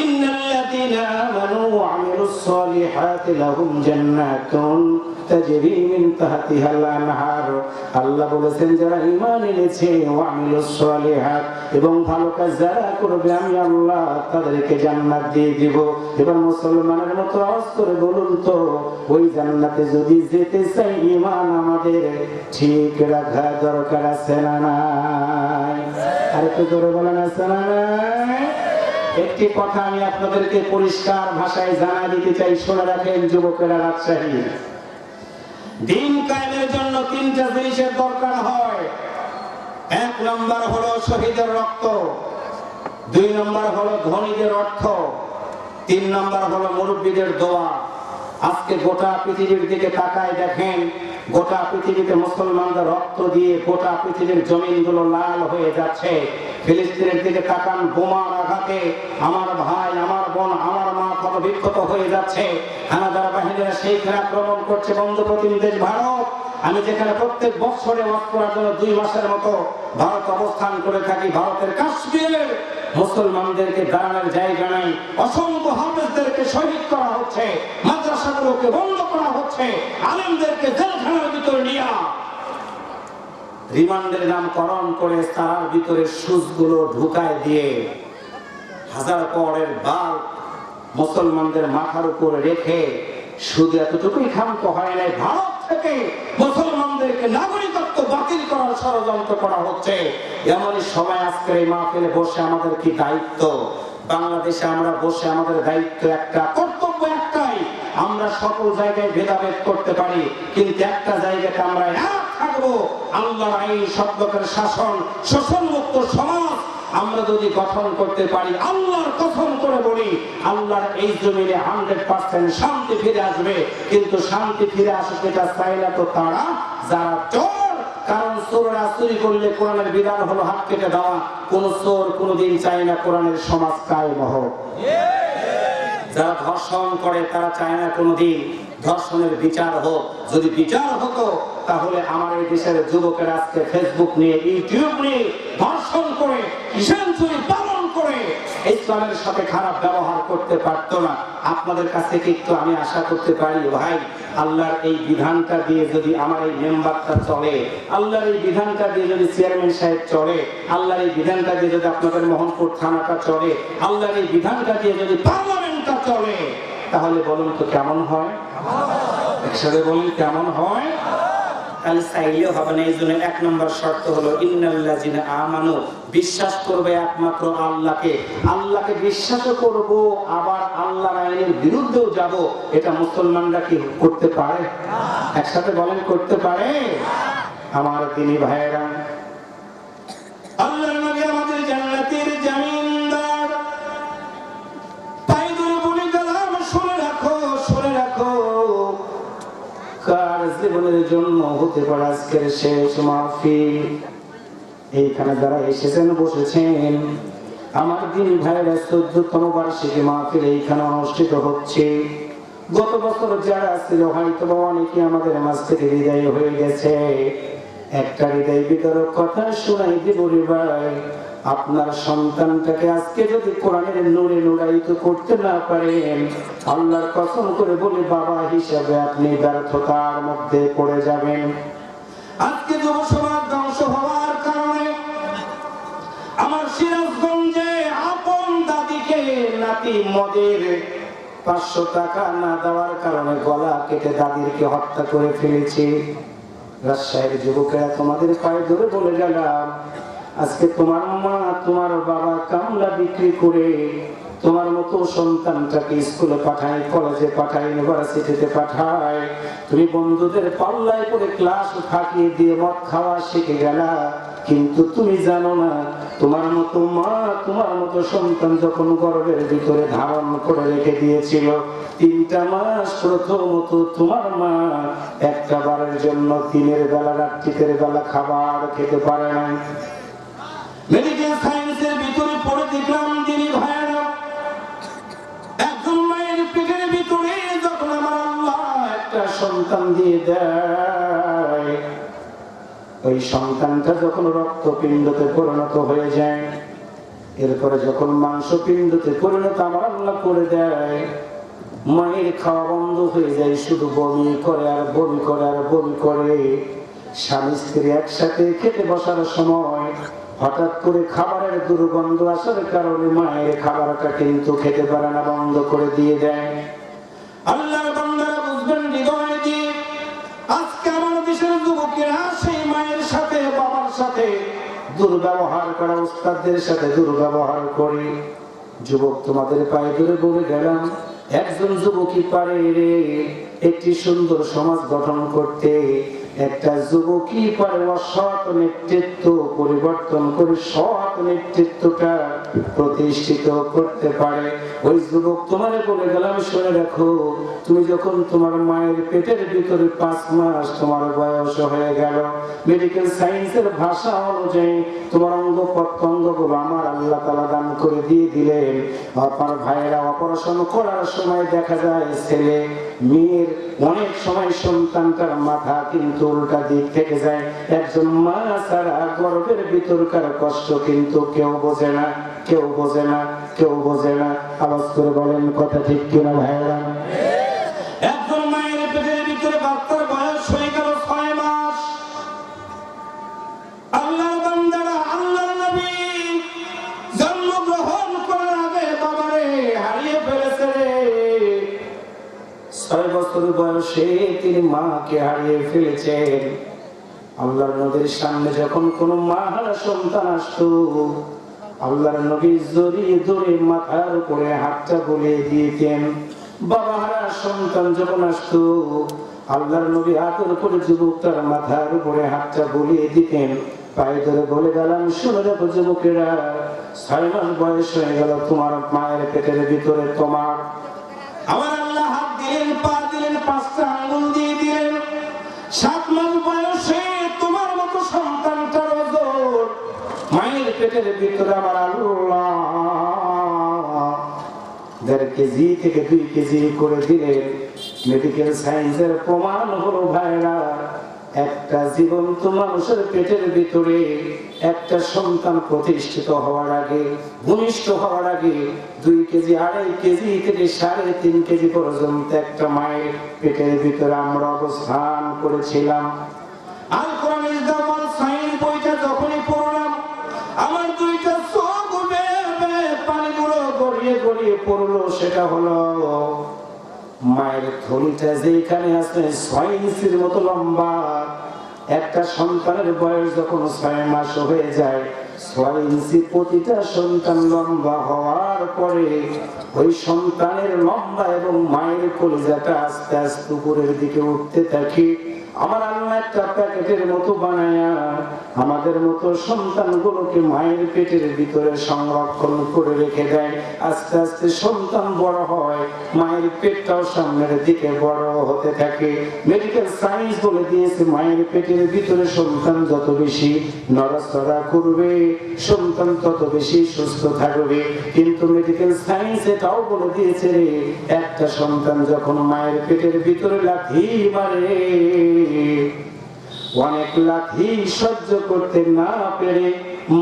Speaker 2: ইন্নাল্লাযীনা আমানু ওয়া আমিলুস সালিহাতি লাহুম জান্নাতুন তাজরি মিন তাহতিহাল আনহার। আল্লাহ বলেছেন যারা ঈমান এনেছে, ওয়া আমিলুস সালিহাত, এবং ভালো কাজ যারা করবে আমি আল্লাহ তাদেরকে জান্নাত দিয়ে দিব। এবার মুসলমানের মতো আওয়াজ করে বলুন তো, ওই জান্নাতে যদি যেতে চাই ঈমান আমাদের ঠিক রাখা দরকার আছে না নাই? আর একটু জোরে বলেন, আছে না নাই? একটি কথা আমি আপনাদেরকে পরিষ্কার ভাষায় জানা দিতে চাই, শুনে রাখেন যুবকেরা। রাজশাহী দিন কায়েমের জন্য 3টা জিনিসের দরকার হয়। 1 নম্বর হলো শহীদের রক্ত, 2 নম্বর হলো ধনীদের অর্থ, 3 নম্বর হলো মুরব্বীদের দোয়া। আজকে গোটা পৃথিবীর দিকে তাকায় দেখেন, গোটা পৃথিবীতে মুসলমানদের রক্ত দিয়ে গোটা পৃথিবীর জমিনগুলো লাল হয়ে যাচ্ছে। ফিলিস্তিনের দিকে তাকান, বোমার আঘাতে আমার ভাই, আমার বোন, আমার মা কত বিক্ষত হয়ে যাচ্ছে। হানাদার বাহিনীরা সেইখানে আক্রমণ করছে বন্ধুপ্রতিম দেশ ভারত। আমি যেখানে প্রত্যেক বছরে ওয়াজ করার জন্য 2 মাসের মতো ভারত অবস্থান করে থাকি, ভারতের কাশ্মীরের মুসলমানদেরকে দাঁড়ানোর জায়গা নাই, অসংখ্য হাফেজদেরকে শহীদ করা হচ্ছে, মাদ্রাসাগুলোকে বন্ধ করা হচ্ছে, আলেমদেরকে জেলখানার ভিতরে নিয়ে রিমান্ডের নামকরণ করে তার ভিতরে সুচগুলো ঢুকায় দিয়ে হাজার পরের বাল মুসলমানদের মাথার উপরে রেখে শুধু এতটুকুই ক্ষান্ত হয় নাই, ভারত থেকে মুসলমানদেরকে নাগরিকত্ব বাতিল করার ষড়যন্ত্র করা হচ্ছে। এমনই সময় আজকের এই মাহফিলে বসে আমাদের কি দায়িত্ব? বাংলাদেশে আমরা বসে আমাদের দায়িত্ব একটা, কর্তব্য একটাই, আমরা সকল জায়গায় ভেদাভেদ করতে পারি, কিন্তু একটা জায়গাতে আমরা এক থাকবো, আল্লাহর আইন, সত্যের শাসন, শোষণমুক্ত সমাজ আমরা যদি গঠন করতে পারি, আল্লাহর কসম করে বলি, আল্লাহর এই জমিনে 100% শান্তি ফিরে আসবে। কিন্তু শান্তি ফিরে আসবে এটা চাই না তো তারা যারা চোর, কারণ চোররা চুরি করলে কোরআনের বিধান হলো হাত কেটে দেওয়া। কোন চোর কোনদিন চায় না কোরআনের সমাজ কায়েম হোক। যারা ধর্ষণ করে তারা চায় না কোনদিন ধর্ষণের বিচার হোক। যদি বিচার হতো তাহলে আমার এই দেশের যুবকেরা আজকে ফেসবুক নিয়ে, ইউটিউব নিয়ে ধর্ষণ করে, সেঞ্চুরি পালন করে ইসলামের সাথে খারাপ ব্যবহার করতে পারতো না। আপনাদের কাছে কি একটু আমি আশা করতে পারি, ভাই আল্লাহর এই বিধানটা দিয়ে যদি আমার এই মেম্বারটা চলে, আল্লাহর এই বিধানটা দিয়ে যদি চেয়ারম্যান সাহেব চলে, আল্লাহর এই বিধানটা দিয়ে যদি আপনাদের মোহনপুর থানাটা চলে, আল্লাহর এই বিধানটা দিয়ে যদি পার্লামেন্টটা চলে, তাহলে বলুন তো কেমন হয়? একসাথে বলুন কেমন হয়? তাহলে চাইলেও হবে না। এই জন্য 1 নম্বর শর্ত হলো ইন্নাল্লাযিনা আমানু, বিশ্বাস করবে একমাত্র আল্লাহকে, আল্লাহকে বিশ্বাসও করব, আবার আল্লাহর আইনের বিরুদ্ধেও যাব। এটা মুসলমানরা কি করতে পারে? একসাথে বলেন করতে পারে? আমার দিনী ভাইয়েরা, আল্লাহর নবী আমাদের জান্নাতের জামিনদার, তাই ধরে বলে গেলাম, শুনে রাখো, শুনে রাখো, কার জীবনের জন্য হতে পারে আজকের শেষ মাহফিল। এইখানে যারা এসেছেন, বসেছেন, আমার দিন ভাইরা 14তম বার্ষিকী মাহফিল এইখানে অনুষ্ঠিত হচ্ছে। গত বছর যারা ছিল হয়তো অনেকে আমাদের মাঝ থেকে বিদায় হয়ে গেছে। একটা হৃদয় বিতরক কথা শোনাই দিব রে ভাই, আপনার সন্তানটাকে আজকে যদি কোরআনের নূরে নূরায়িত করতে না পারেন, আল্লাহর কসম করে বলে বাবা হিসাবে আপনি ব্যর্থতার মধ্যে পড়ে যাবেন। আজকে যুব সমাজ ধ্বংস হওয়ার কারণে আমার সিরাজগঞ্জে আপন দাদিকে নাতি মদের 500 টাকা না দেওয়ার কারণে গলা কেটে দাদিকে হত্যা করে ফেলেছে। রাজশাহীর যুবকেরা তোমাদের পায়ে ধরে বলে গেলাম, আজকে তোমার মা তোমার বাবা কামলা বিক্রি করে তোমার মতো সন্তানটাকে স্কুলে পাঠায়, কলেজে পাঠায়, ইউনিভার্সিটিতে পাঠায়, তুমি বন্ধুদের পাল্লায় করে ক্লাস ফাঁকিয়ে দিয়ে মদ খাওয়া শিখে গেলা। কিন্তু তুমি জানো না, তোমার মতো মা তোমার মতো সন্তান যখন গর্ভের ভিতরে ধারণ করে রেখে দিয়েছিল, 3টা মাস প্রথমত তোমার মা একটা বারের জন্য দিনের বেলা রাত্রির বেলা খাবার খেতে পারে না। মেডিকেল সায়েন্সের ভিতরে পড়ে দেখলাম দিনী ভাইয়েরা, একজন মায়ের পেটের ভিতরে যখন আমার আল্লাহ একটা সন্তান দিয়ে দেয়, ওই সন্তানটা যখন রক্তপিণ্ডতে পরিণত হয়ে যায়, এরপরে যখন মাংসপিণ্ডতে পরিণত আমার আল্লাহ করে দেয়, মায়ের খাওয়া বন্ধ হয়ে যায়, শুধু বমি করে আর বমি করে আর বমি করে। স্বামী স্ত্রী একসাথে খেতে বসার সময় হঠাৎ করে খাবারের দুর্গন্ধ আসার কারণে মায়ের খাবারটা কিন্তু খেতে পারে না, বন্ধ করে দিয়ে দেয়। আল্লাহর বান্দারা বুঝবেন হৃদয় দিয়ে, আজকে আমার দেশের যুবকেরা সেই মায়ের সাথে বাবার সাথে দুর্ব্যবহার করা, উস্তাদদের সাথে দুর্ব্যবহার করে। যুবক তোমাদের পায়ে ধরে বলে গেলাম, একজন যুবকই পারে রে একটি সুন্দর সমাজ গঠন করতে, একটা যুবকই পারে অসৎ নেতৃত্ব পরিবর্তন করে সৎ নেতৃত্বটা প্রতিষ্ঠিত করতে পারে। ওই যুবক তোমারে বলে গেলাম, শুনে রাখো, তুমি যখন তোমার মায়ের পেটের ভিতরে 5 মাস তোমার বয়স হয়ে গেল, মেডিকেল সায়েন্সের ভাষা অনুযায়ী তোমার অঙ্গ প্রত্যঙ্গগুলো আমার আল্লাহ তাআলা দান করে দিয়ে দিলেন। আপনার ভাইয়েরা অপারেশন করার সময় দেখা যায় ছেলে মেয়ের অনেক সময় সন্তানটার মাথা কিন্তু কিন্তু উল্টা দিক থেকে যায়। একজন মা ছাড়া গর্ভের ভিতরকার কষ্ট কিন্তু কেউ বোঝে না, কেউ বোঝে না, কেউ বোঝে না। আওয়াজ করে বলেন কথা ঠিক কিনা ভাইরা? একজন মায়ের পেটের ভিতরে বাচ্চার বয়স হয়ে গেল 6 মাস। আল্লাহর বান্দারা, আল্লাহর নবী জন্মগ্রহণ করার আগে বাবারে হারিয়ে ফেলেছে রে। 6 বছর বয়সে তিনি মাকে হারিয়ে ফেলেছেন। আল্লাহর নবীর সামনে যখন কোন মা হারা সন্তান আসতো, আল্লাহর নবী জড়িয়ে ধরে মাথার উপরে হাতটা বুলিয়ে দিতেন। বাবা হারা সন্তান যখন আসতো, আল্লাহর নবী হাতের উপরে যুবকটার মাথার উপরে হাতটা বুলিয়ে দিতেন। পায়ে ধরে বলে গেলাম, শুনে রাখো যুবকেরা, 6 মাস বয়স হয়ে গেল তোমার মায়ের পেটের ভিতরে তোমার। আমার আল্লাহ হাত দিলেন, পা দিলেন, 5টা আঙ্গুল দিয়ে দিলেন। 7 মাস বয়সে তোমার মতো সন্তানটার ওজন মায়ের পেটের ভিতরে আমার আল্লাহ 1.5 কেজি থেকে 2 কেজি করে দিলেন। মেডিকেল সায়েন্সের প্রমাণ হলো ভাইরা, একটা জীবন্ত মানুষের পেটের ভিতরে একটা সন্তান প্রতিষ্ঠিত হওয়ার আগে, ভূমিষ্ঠ হওয়ার আগে 2 কেজি, 2.5 কেজি থেকে 3.5 কেজি পর্যন্ত একটা মায়ের পেটের ভিতরে আমরা অবস্থান করেছিলাম। আল Quran is the one science বইটা যখনই পড়লাম, আমার 2টা চোখ পানিগুলো গড়িয়ে গড়িয়ে পড়লো। সেটা হলো মায়ের থলিটা যেখানে আছে 6 ইঞ্চির মতো লম্বা। একটা সন্তানের বয়স যখন 6 মাস হয়ে যায়, 6 ইঞ্চি প্রতিটা সন্তান লম্বা হওয়ার পরে ওই সন্তানের লম্বা এবং মায়ের কলিজাটা আস্তে আস্তে উপরের দিকে উঠতে থাকে। আমার আল্লাহ একটা প্যাকেটের মতো বানায়া আমাদের মতো সন্তানগুলোকে মায়ের পেটের ভিতরে সংরক্ষণ করে রেখে দেয়। আস্তে আস্তে সন্তান বড় হয়, মায়ের পেটটাও সামনের দিকে বড় হতে থাকে। মেডিকেল সায়েন্স বলে দিয়েছে, মায়ের পেটের ভিতরে সন্তান যত বেশি নড়াচড়া করবে, সন্তান তত বেশি সুস্থ থাকবে। কিন্তু মেডিকেল সায়েন্স এটাও বলে দিয়েছে রে, একটা সন্তান যখন মায়ের পেটের ভিতরে লাথি মারে, অনেক লাথি সহ্য করতে না পেরে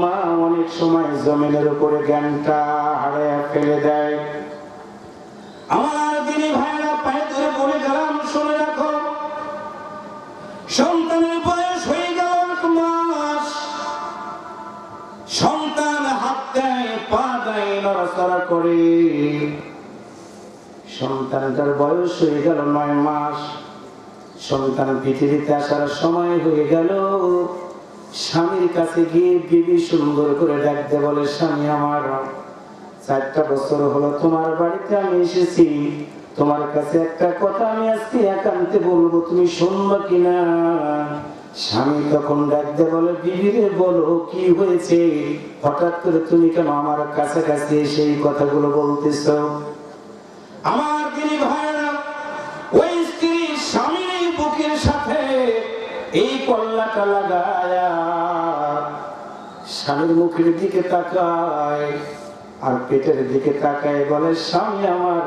Speaker 2: মা অনেক সময় জমিনের উপরে জ্ঞানটা হারিয়ে ফেলে দেয়। আমার দিনী ভাইরা পায়ে ধরে বলে গেলাম, শুনে রাখো, সন্তানের বয়স হয়ে গেল 1 মাস। সন্তান হাত দেয়, পা দেয়, নড়াচড়া করে। সন্তানটার বয়স হয়ে গেল 9 মাস। সন্তান পৃথিবীতে আসার সময় হয়ে গেল। স্বামীর কাছে গিয়ে বিবি সুন্দর করে ডাকতে বলে, স্বামী আমার, 4টা বছর হলো তোমার বাড়িতে আমি এসেছি, তোমার কাছে একটা কথা আমি আজকে একান্তে বলবো, তুমি শুনবা কিনা? স্বামী তখন ডাকতে বলে, বিবি রে বলো, কি হয়েছে? হঠাৎ করে তুমি কেন আমার কাছাকাছি এসে এই কথাগুলো বলতেছো? আমার দিনী ভাইরা, ওই স্ত্রী স্বামীর বুকের সাথে এই কল্লাটা লাগায়া স্বামীর মুখের দিকে তাকায় আর পেটের দিকে তাকায়, বলে, স্বামী আমার,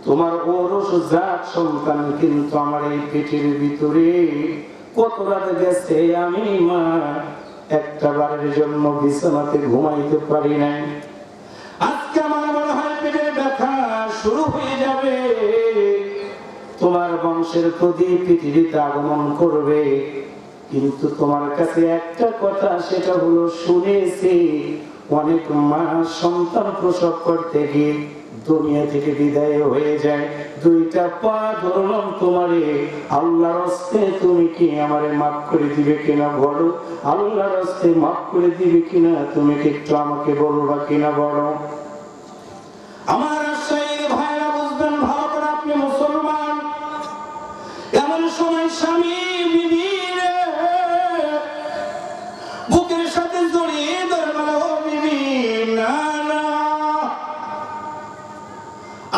Speaker 2: তোমার ওরস জাত সন্তান কিন্তু আমার এই পেটের ভিতরে কত রাত গেছে আমি মা একটা বারের জন্য বিছানাতে ঘুমাইতে পারি নাই। আজকে আমার মনে হয় পেটের ব্যথা শুরু হয়ে যাবে, তোমার বংশের প্রদীপ পৃথিবীতে আগমন করবে। কিন্তু তোমার কাছে একটা কথা, সেটা হলো, শুনেছি অনেক মা সন্তান প্রসব করতে গিয়ে দুনিয়া থেকে বিদায় হয়ে যায়। 2টা পা ধরলাম তোমারে, আল্লাহর হস্তে তুমি কি আমারে মাফ করে দিবে কিনা বলো? আল্লাহর হস্তে মাফ করে দিবে কিনা তুমি কি একটু আমাকে বলবা কিনা বলো? আমার আশায় ভাইরা বুঝবেন ভালো করে, আপনি মুসলমান। এমন সময় স্বামী বিবি বুকের সাথে জড়িয়ে ধরে বলে, ও বিবি, না না,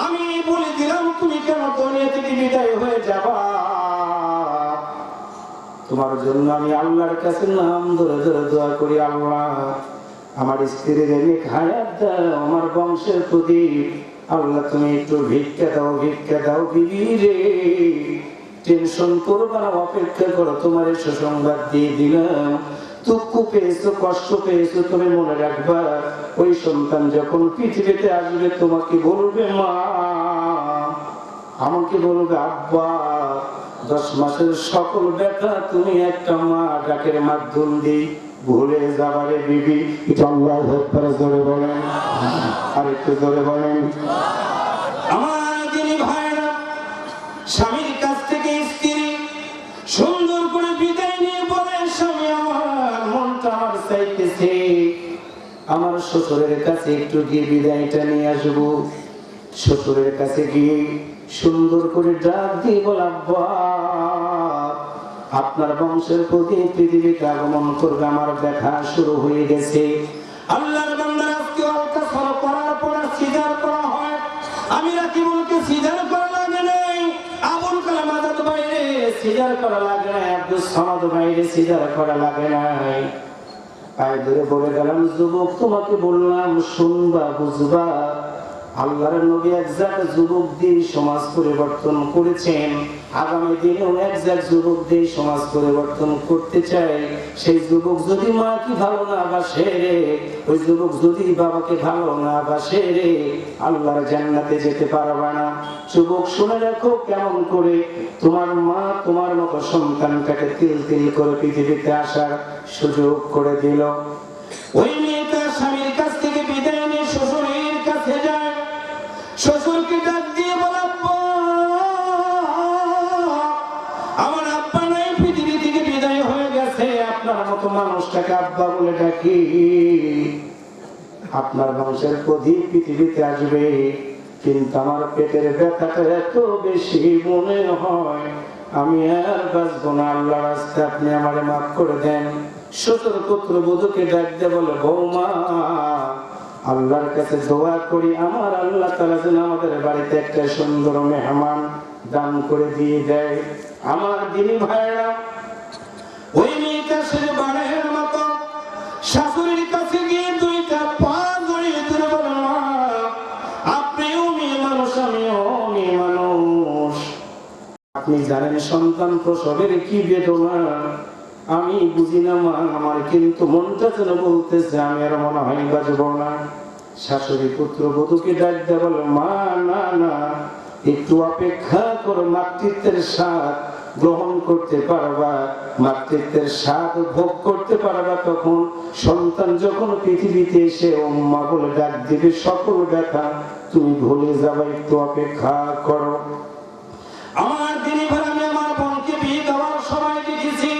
Speaker 2: আমি বলে দিলাম তুমি কেন দুনিয়া থেকে বিদায় হয়ে যাবা? তোমার জন্য আমি আল্লাহর কাছে নাম ধরে ধরে দোয়া করি, আল্লাহ আমার স্ত্রীর নেক হায়াত দাও, আমার বংশের প্রদীপ, আল্লাহ তুমি একটু ভিক্ষা দাও, ভিক্ষা দাও বিবি রে। টেনশন করবা না, অপেক্ষা করো, তোমার এই সুসংবাদ দিয়ে দিলাম। দুঃখ পেয়েছো, কষ্ট পেয়েছো, তুমি মনে রাখবা ওই সন্তান যখন পৃথিবীতে আসবে তোমাকে বলবে মা, আমাকে বলবে আব্বা। 10 মাসের সকল ব্যথা তুমি একটা মা ডাকের মাধ্যম দিয়ে ভুলে যাবারে বিবি। এটা আল্লাহু আকবার জোরে বলেন, আর একটু জোরে বলেন। আমার যিনি ভাইরা, স্বামীর কাছ থেকে স্ত্রী সুন্দর করে বিদায় নিয়ে বলে, স্বামী আমার মনটা আমার চাইতেছে আমার শ্বশুরের কাছে একটু গিয়ে বিদায়টা নিয়ে আসবো। শ্বশুরের কাছে গিয়ে সুন্দর করে ডাক দিয়ে বল, আব্বা আপনার বংশের প্রতি পৃথিবীতে আগমন করবে, আমার দেখা শুরু হয়ে গেছে। আল্লাহর বান্দার আজকে আল্ট্রাসাউন্ড করার পর সিজার করা হয়। আমি রাকিবুলকে সিজার করা লাগে নাই, আবুল কালাম আজাদ বাইরে সিজার করা লাগে নাই, আব্দুল সামাদ বাইরে সিজার করা লাগে নাই। পায়ে ধরে বলে গেলাম, যুবক তোমাকে বললাম শুনবা বুঝবা। আল্লাহর নবী একজন যুবক দিয়ে সমাজ পরিবর্তন করেছেন, আগামী দিনেও একজন যুবক দিয়ে সমাজ পরিবর্তন করতে চাই। সেই যুবক যদি মাকে ভালো না বাসে রে, ওই যুবক যদি বাবাকে ভালো না বাসে রে, আল্লাহর জান্নাতে যেতে পারবে না। যুবক শুনে রাখো, কেমন করে তোমার মা তোমার মতো সন্তানটাকে তিল তিল করে পৃথিবীতে আসার সুযোগ করে দিল। ওই মেয়েটা স্বামীর কাছ থেকে বিদায় নিয়ে শ্বশুরের কাছে যায়। শ্বশুরকে ডাক দিয়ে বলে, আমার আব্বা নাই, পৃথিবী থেকে বিদায় হয়ে গেছে, আপনার মতো মানুষটাকে আব্বা বলে ডাকি। আপনার বংশের প্রদীপ পৃথিবীতে আসবে, কিন্তু আমার পেটের ব্যথাটা এত বেশি মনে হয় আমি আর বাঁচবো না, আল্লাহ রাস্তায় আপনি আমারে মাফ করে দেন। শ্বশুর পুত্রবধূকে ডাক দিয়ে বলে, বৌমা আল্লাহর কাছে দোয়া করি আমার আল্লাহ তাআলা যেন আমাদের বাড়িতে একটা সুন্দর মেহমান দান করে দিয়ে দেয়। আমার দিনী ভাইরা, ওই মেয়েটা সে বাড়ির মতো শাশুড়ির কাছে গিয়ে 2টা পা জড়িয়ে ধরে বলে, আপনিও মেয়ে মানুষ, আমিও মেয়ে মানুষ। আপনি জানেন সন্তান প্রসবের কি বেদনা, আমি বুঝি না মা, আমার কিন্তু মনটা যেন বলতেছে আমি আর মনে হয় বাঁচবো না। শাশুড়ি পুত্রবধূকে ডাক দিয়ে বলে, মা না না, একটু অপেক্ষা করো, মাতৃত্বের স্বাদ গ্রহণ করতে পারবা, মাতৃত্বের স্বাদ ভোগ করতে পারবা। তখন সন্তান যখন পৃথিবীতে এসে ওম্মা বলে ডাক দিবে, সকল ব্যথা তুমি ভুলে যাবা, একটু অপেক্ষা করো। আমার দিনী ভাই, আমি আমার বোনকে বিয়ে দেওয়ার সময় দেখেছি,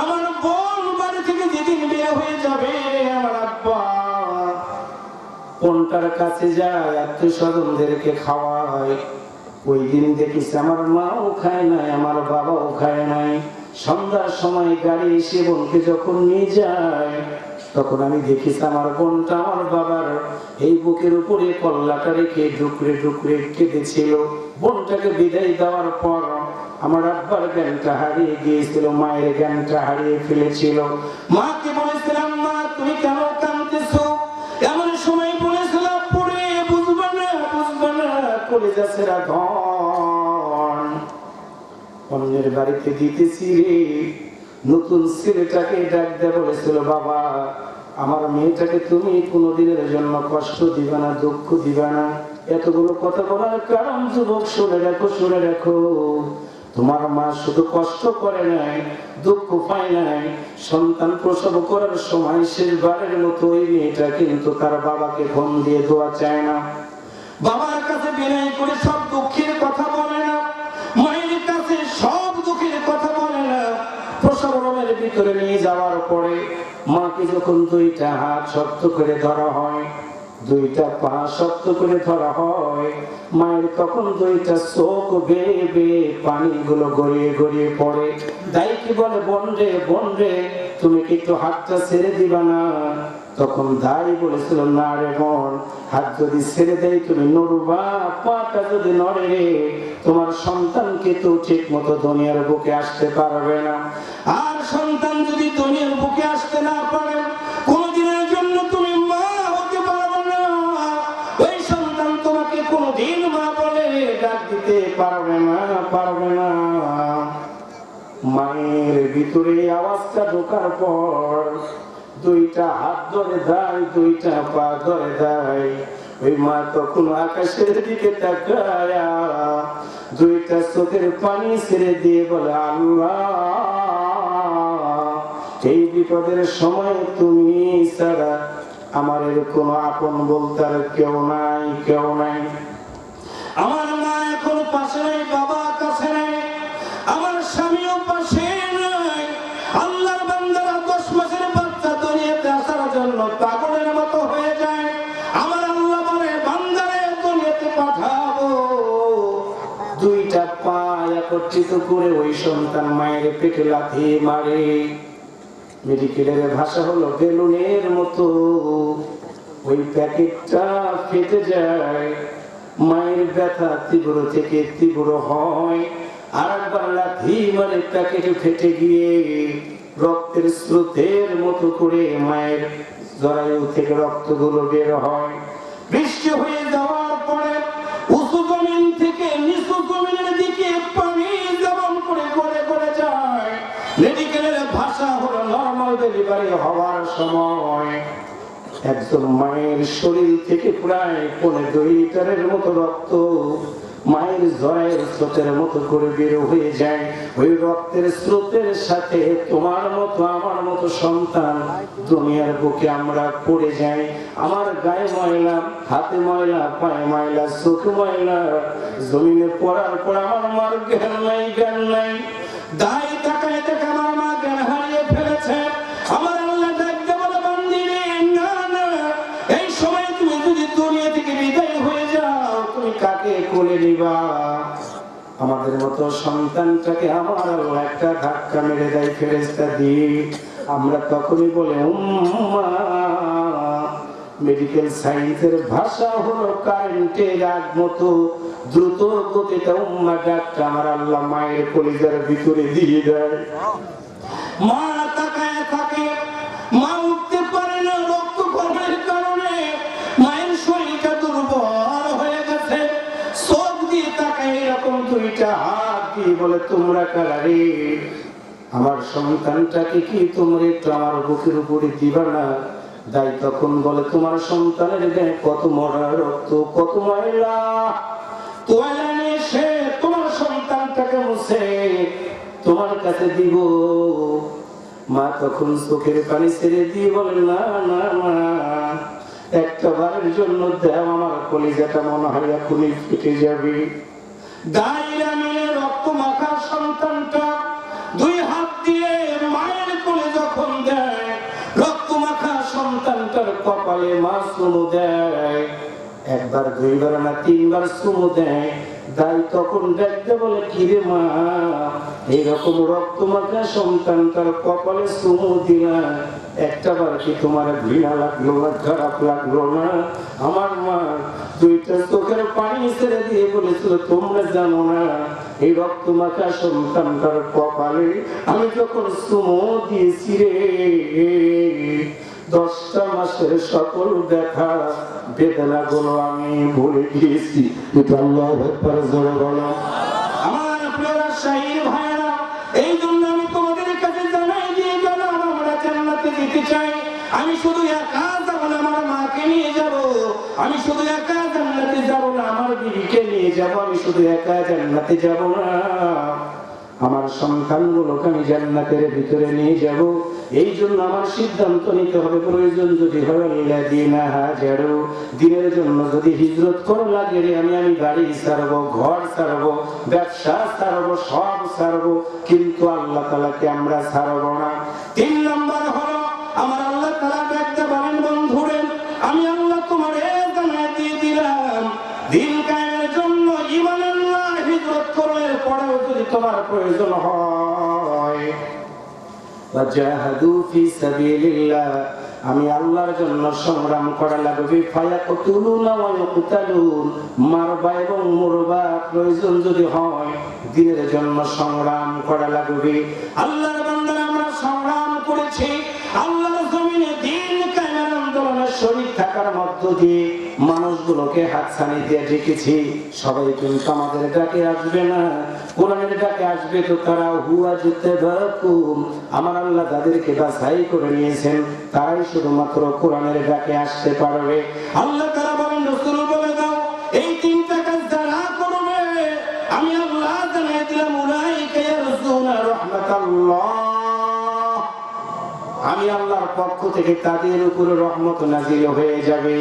Speaker 2: আমার বোন বাড়ি থেকে যেদিন বিয়ে হয়ে যাবে আমার আব্বা বোনটার কাছে যায়, আত্মীয় স্বজনদেরকে খাওয়ায়। ওই দিন দেখিস আমার মাও খায় নাই, আমার বাবাও খায় নাই। সন্ধ্যার সময় গাড়ি এসে বোনকে যখন নিয়ে যায়, তখন আমি দেখিস আমার বোনটা আমার বাবার এই বুকের উপরে কল্লাটা রেখে ডুকরে ডুকরে কেঁদেছিল। বোনটাকে বিদায় দেওয়ার পর আমার আব্বার জ্ঞানটা হারিয়ে গিয়েছিল, মায়ের জ্ঞানটা হারিয়ে ফেলেছিল। মাকে বলেছিলাম, মা তুমি কেন কাঁদতেছো? এমন সময় বলেছিলাম, পড়ে বুঝবে না করে যাচ্ছে ধন অন্যের বাড়িতে দিতেছি রে। নতুন ছেলেটাকে ডাক দিয়ে বলেছিল, বাবা আমার মেয়েটাকে তুমি কোনোদিনের জন্য কষ্ট দিবা না, দুঃখ দিবা না। এতগুলো কথা বলার কারণ যুবক শুনে রাখো, শুনে রাখো, তোমার মা শুধু কষ্ট করে নাই, দুঃখ পায় নাই, সন্তান প্রসব করার সময় শেষবারের মতো ওই মেয়েটা কিন্তু তার বাবাকে ফোন দিয়ে দোয়া চায় না, বাবার কাছে বিনয় করে সব দুঃখের কথা বলে না, মায়ের কাছে সব দুঃখের কথা বলে না। প্রসব রুমের ভিতরে নিয়ে যাওয়ার পরে মাকে যখন 2টা হাত শক্ত করে ধরা হয়, 2টা পা শক্ত করে ধরা হয়, মায়ের তখন 2টা চোখ বেয়ে বেয়ে পানিগুলো গড়িয়ে গড়িয়ে পড়ে। দাইকে বলে, বোন রে তুমি কি একটু হাতটা ছেড়ে দিবা না? তখন দাই বলেছিল, না রে বোন, হাত যদি ছেড়ে দেয় তুমি নড়বা, পাটা যদি নড়ে তোমার সন্তানকে তো ঠিক মতো দুনিয়ার বুকে আসতে পারবে না। আর সন্তান যদি দুনিয়ার বুকে আসতে না পারে, কোনদিনের জন্য তুমি মা হতে পারবে না। ওই সন্তান তোমাকে কোনদিন মা বলে ডাক দিতে পারবে না, পারবে না। মায়ের ভিতরে আওয়াজটা ঢোকার পর দুইটা হাত ধরে দেয়, দুইটা পা ধরে দেয়। ওই মা তখন আকাশের দিকে তাকায় দুইটা চোখের পানি ছেড়ে দিয়ে বলে, আল্লাহ, এই বিপদের সময় তুমি ছাড়া আমার এর কোনো আপন বলতে আর কেউ নাই, কেউ নাই। আমার মা এখন পাশে নাই, বাবা কাছে নাই, আমার স্বামীও পাশে নাই। আল্লাহর বান্দারা 10 মাসের বাচ্চা দুনিয়াতে আসার জন্য পাগলের মতো হয়ে যায়। আমার আল্লাহ বলে, বান্দারে দুনিয়াতে পাঠাবো। দুইটা পা একত্রিত করে ওই সন্তান মায়ের পেটে লাথি মারে। মেডিকেলের ভাষা হলো বেলুনের মতো ওই প্যাকেটটা ফেটে যায়। মায়ের ব্যথা তীব্র থেকে তীব্র হয়। আর একবার লাথি মারে প্যাকেটে ফেটে গিয়ে রক্তের স্রোতের মতো করে মায়ের জরায়ু থেকে রক্তগুলো বের হয়। বৃষ্টি হয়ে যাওয়ার পরে উঁচু জমিন থেকে নিচু জমিনের দিকে পানি যেমন করে গড়ে গড়ে যায়। মেডিকেলের ভাষা হলো নরমাল ডেলিভারি হওয়ার সময় একজন মায়ের শরীর থেকে প্রায় 1.5 লিটারের মতো রক্ত মায়ের জরায়ুর স্রোতের মতো করে বের হয়ে যায়। ওই রক্তের স্রোতের সাথে তোমার মতো আমার মতো সন্তান দুনিয়ার বুকে আমরা পড়ে যাই। আমার গায়ে ময়লা, হাতে ময়লা, পায়ে ময়লা, চোখে ময়লা, জমিনে পড়ার পর আমার মার জ্ঞান নাই, জ্ঞান নাই। দায় তাকায় দেখে আমার মা জ্ঞান হারিয়ে ফেলেছে। আমার আল্লাহ দেখতে বলে, বান্দিরে, না না, এই সময় তুমি যদি দুনিয়া থেকে বিদায় হয়ে যাও, তুমি কাকে কোলে নিবা? আমাদের মতো সন্তানটাকে আমার আল্লাহ একটা ধাক্কা মেরে দেয় ফেরেশতা দিয়ে। আমরা তখনই বলে, উম্মা। মেডিকেল সায়েন্সের ভাষা হলো কারেন্টের আগ মতো দ্রুত গতিতে উম্মা ডাকটা আমার আল্লাহ মায়ের কলিজার ভিতরে দিয়ে দেয়। মা তাকায় থাকে, মা উঠতে পারে না রক্তক্ষরণের কারণে। মায়ের শরীরটা দুর্বল হয়ে গেছে। চোখ দিয়ে তাকায় এরকম দুইটা হাত দিয়ে বলে, তোমরা কারা রে? আমার সন্তানটাকে কি তোমরা একটু আমার বুকের উপরে দিবা না? দাই তখন বলে, তোমার সন্তানের গায়ে কত মরা রক্ত, কত ময়লা, তোয়ালে নিয়ে সে তোমার সন্তানটাকে মুছে তোমার কাছে দিব। মা তখন চোখের পানি ছেড়ে দিয়ে বলে, না না না, একটা বারের জন্য দেও, আমার কলিজাটা মনে হয় এখনই ফেটে যাবে। দাইরা মিলে রক্ত মাখা সন্তানটা 2 হাত দিয়ে মায়ের কোলে যখন দেয়, রক্ত মাখা সন্তানটার কপালে মা চুমু দেয়। 1 বার 2 বার না 3 বার চুমু দেয়। দাই তখন দেখতে বলে, কিরে মা, এইরকম রক্ত মাখা সন্তানটার কপালে চুমু দিলা, একটা বার কি তোমার ঘৃণা লাগলো না, খারাপ লাগলো না? আমার মা 2টা চোখের পানি ছেড়ে দিয়ে বলেছিল, তোমরা জানো না এই রক্ত মাখা সন্তানটার কপালে আমি যখন চুমু দিয়েছি রে, 10টা মাসের সকল দেখা বেদনা গুলো আমি ভুলে গিয়েছি। আল্লাহু আকবার, জোরে বলো। আমার প্রিয় রাজশাহীর ভাইরা, এই জন্য আমি তোমাদের কাছে জানাই দিয়ে গেলাম, আমরা জান্নাতে যেতে চাই। আমি শুধু একা যাব না, আমার মাকে নিয়ে যাব। আমি শুধু একা জান্নাতে যাব না, আমার বিবিকে নিয়ে যাব। আমি শুধু একা জান্নাতে যাব না, আমার সন্তানগুলোকে আমি জান্নাতের ভিতরে নিয়ে যাব। এই জন্য আমার সিদ্ধান্ত নিতে হবে, প্রয়োজন যদি হয় দিনের জন্য যদি হিজরত করা লাগে রে, আমি বাড়ি ছাড়বো, ঘর ছাড়বো, ব্যবসা ছাড়বো, সব ছাড়বো, কিন্তু আল্লাহ তাআলাকে আমরা ছাড়বো না। 3 নম্বর হলো, আমার আল্লাহ তাআলা দেখতে পারেন, বন্ধুরে, আমি আল্লাহ তোমার জানাই দিয়ে দিলাম, দিন কায়েমের জন্য ঈমানুল্লাহ হিজরত করার পরেও যদি তোমার প্রয়োজন হয়, ওয়াজাহাদু ফি সাবিলিল্লাহ, আমি আল্লাহর জন্য সংগ্রাম করা লাগবে। ফায়াকুতুলুনা ওয়া ইউকতালুন, মারবা এবং মরবা, প্রয়োজন যদি হয় দিনের জন্য সংগ্রাম করা লাগবে। আল্লাহর বান্দারা আমরা সংগ্রাম করেছি, আল্লাহর জমিনে দিন কায়েমের আন্দোলনে শরীক থাকার মধ্য দিয়ে মানুষগুলোকে হাতছানি দিয়ে ডেকেছি, সবাই কিন্তু আমাদের ডাকে আসবে না। কোরআনের ডাকে আসবে তো তারা হুয়া জিতে বাকুম, আমার আল্লাহ তাদেরকে বাছাই করে নিয়েছেন, তারাই শুধুমাত্র কোরআনের ডাকে আসতে পারবে। আল্লাহ তারা বলেন, রাসূল বলে দাও, এই তিনটা কাজ যারা করবে আমি আল্লাহ জানিয়ে দিলাম, উলাইকা ইয়ারজুনা রাহমাতাল্লাহ, আমি আল্লাহর পক্ষ থেকে তাদের উপরে রহমত নাজিল হয়ে যাবে।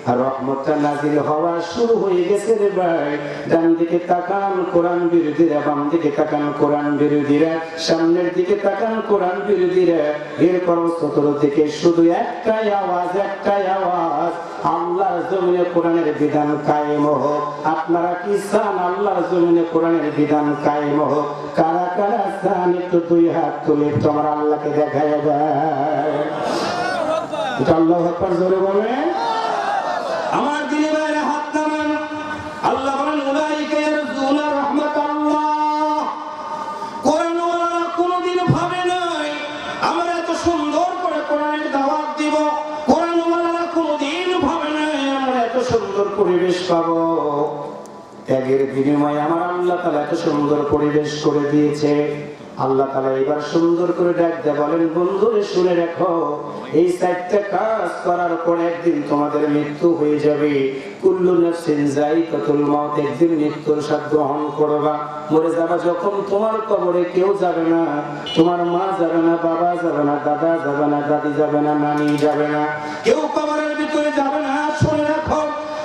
Speaker 2: আর রহমতটা নাজিল হওয়া শুরু হয়ে গেছে রে ভাই। ডান দিকে তাকান কোরআন বিরোধীরা, বাম দিকে তাকান কোরআন বিরোধীরা, সামনের দিকে তাকান কোরআন বিরোধীরা, এরপর চতুর্দিকে শুধু একটাই আওয়াজ, একটাই আওয়াজ, আল্লাহর জমিনে কোরআনের বিধান কায়েম হোক। আপনারা কি চান আল্লাহর জমিনে কোরআনের বিধান কায়েম হোক? কারা কারা চান একটু দুই হাত তুলে একটু আমার আল্লাহকে দেখায় দেয়। আল্লাহু আকবার জোরে বলেন। আমার দিনে বাইরে হাত নামান। আল্লাহ বলেন, উলাইকা ইয়ারজুনা রাহমাতাল্লাহ। কোরআনওয়ালারা কোনোদিন ভাবে নাই আমরা এত সুন্দর করে কোরআনের দাওয়াত দিব। কোরআনওয়ালারা কোনোদিন ভাবে নাই আমরা এত সুন্দর পরিবেশ পাবো। ত্যাগের বিনিময়ে আমার আল্লাহ তাআলা এত সুন্দর পরিবেশ করে দিয়েছে। আল্লাহ তাআলা এবার সুন্দর করে ডাক দিয়ে বলেন, বন্ধুরে শুনে রাখো, এই চারটা কাজ করার পর একদিন তোমাদের মৃত্যু হয়ে যাবে। কুল্লু নাফসিন যায়িকাতুল মাউত, একদিন মৃত্যুর স্বাদ গ্রহণ করবা। মরে যাবা যখন তোমার কবরে কেউ যাবে না, তোমার মা যাবে না, বাবা যাবে না, দাদা যাবে না, দাদি যাবে না, নানি যাবে না, কেউ কবরের ভিতরে যাবে না। শুনে রাখো,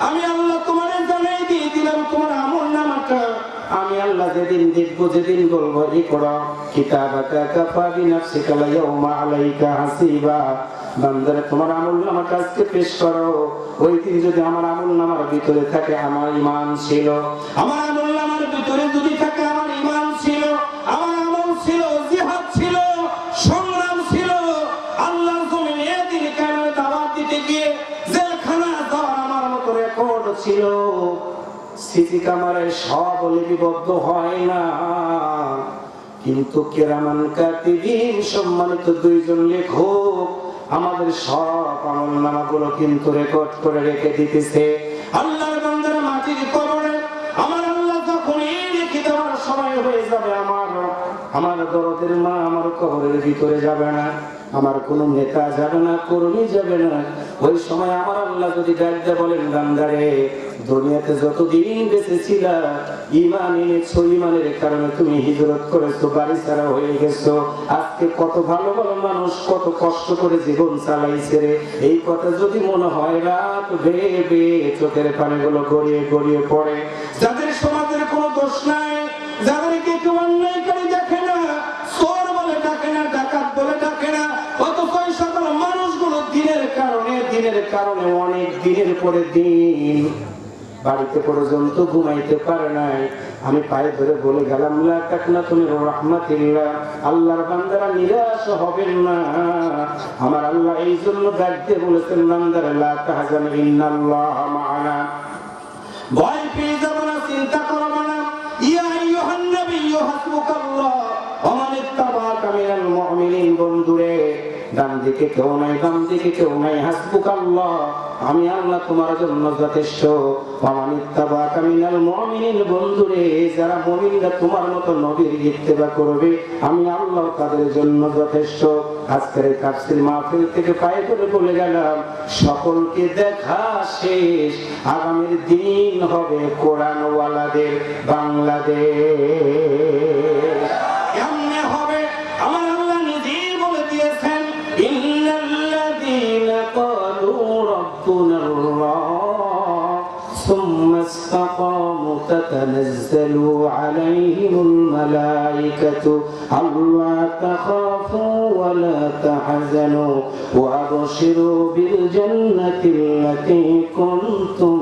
Speaker 2: আমি আল্লাহ তোমারে জানাই দিয়ে দিলাম তোমার আমলনামাটা আমি আল্লাহ যেদিন দেখবো, যেদিন বলবো ইকরা কিতাবাকা কাফা বিনাফসিকা ইয়াউমা আলাইকা হাসিবা, বান্দারে তোমার আমলনামাটা আজকে পেশ করো। ওই দিন যদি আমার আমলনামার ভিতরে থাকে আমার ঈমান ছিল, আমার আমলনামার ভিতরে যদি থাকে আমার ঈমান ছিল, আমার আমল ছিল, জিহাদ ছিল, সংগ্রাম ছিল, আল্লাহর জমিনে দিন কায়েমের দাওয়াত দিতে গিয়ে জেলখানা যাওয়ার আমার মতো রেকর্ড ছিল, স্মৃতি কামারে সব লিপিবদ্ধ হয় না, কিন্তু কিরামান কাতিবিন সম্মানিত দুইজন লেখক আমাদের সব আমলনামাগুলো কিন্তু রেকর্ড করে রেখে দিতেছে। আল্লাহর বান্দারা মাটির কবরে আমার আল্লাহ যখনই রেখে দেওয়ার সময় হয়ে যাবে, আমার দরদের মা আমার কবরের ভিতরে যাবে না, আমার কোন নেতা যাবে না, কর্মী যাবে না। ওই সময় আমার আল্লাহ যদি ডাক দিয়ে বলেন, বান্দারে দুনিয়াতে যতদিন বেঁচে ছিলা ঈমান এনেছো, ঈমানের কারণে তুমি হিজরত করেছো, বাড়ি ছাড়া হয়ে গেছো, আজকে কত ভালো ভালো মানুষ কত কষ্ট করে জীবন চালাইছে রে, এই কথা যদি মনে হয় রাত ভেবে চোখের পানিগুলো গড়িয়ে গড়িয়ে পড়ে। যাদের সমাজের কোনো দোষ নাই, যাদেরকে কেউ অন্যায়কারী দেখে না, চোর বলে ডাকে না, ডাকাত বলে ডাকে না, অথচ এই সকল মানুষগুলো দিনের কারণে অনেক দিনের পরে দিন বাড়িতে পর্যন্ত ঘুমাইতে পারে নাই। আমি পায়ে ধরে বলে গেলাম, লা তাকনাতুমির রাহমাতিল্লাহ, আল্লাহর বান্দারা নিরাশ হবেন না। আমার আল্লাহ এই জন্য ডাক দিয়ে বলেছেন, বান্দারা লা তাহজান ইন্নাল্লাহ মা'ানা, ভয় পেয়ে যাবে না, চিন্তা করবে না। ইয়া আইয়ুহান নাবিয়্যু হাসবুকাল্লাহ ওয়া মান ইত্তাবা'আকা মিনাল মুমিনিন। বন্ধুরে, ডান দিকে কেউ নাই, বাম দিকে কেউ নাই, হাসবুকাল্লাহ, আমি আল্লাহ তোমার জন্য যথেষ্ট। ওয়া মান ইত্তাবা'আকা মিনাল মুমিনিন। বন্ধুরে, যারা মুমিনরা তোমার মতো নবীর ইত্তেবা করবে, আমি আল্লাহ তাদের জন্য যথেষ্ট। আজকের এই তাফসীর মাহফিল থেকে পায়ে ধরে বলে গেলাম, সকলকে দেখা শেষ, আগামীর দিন হবে কোরআনওয়ালাদের বাংলাদেশ। কেমনে হবে? আমার আল্লাহ নিজেই বলে দিয়েছেন, ইন্নাল্লাযীনা ক্বালু রাব্বুনাল্লাহ সুম্মা ইসতাকামু তাতানাজ্জালু আলাইহিমুল মালায়েকাতু আল্লা তাখাফু ওয়া লা তাহজানু ওয়া আবশিরু বিল জান্নাতিল্লাতী কুনতুম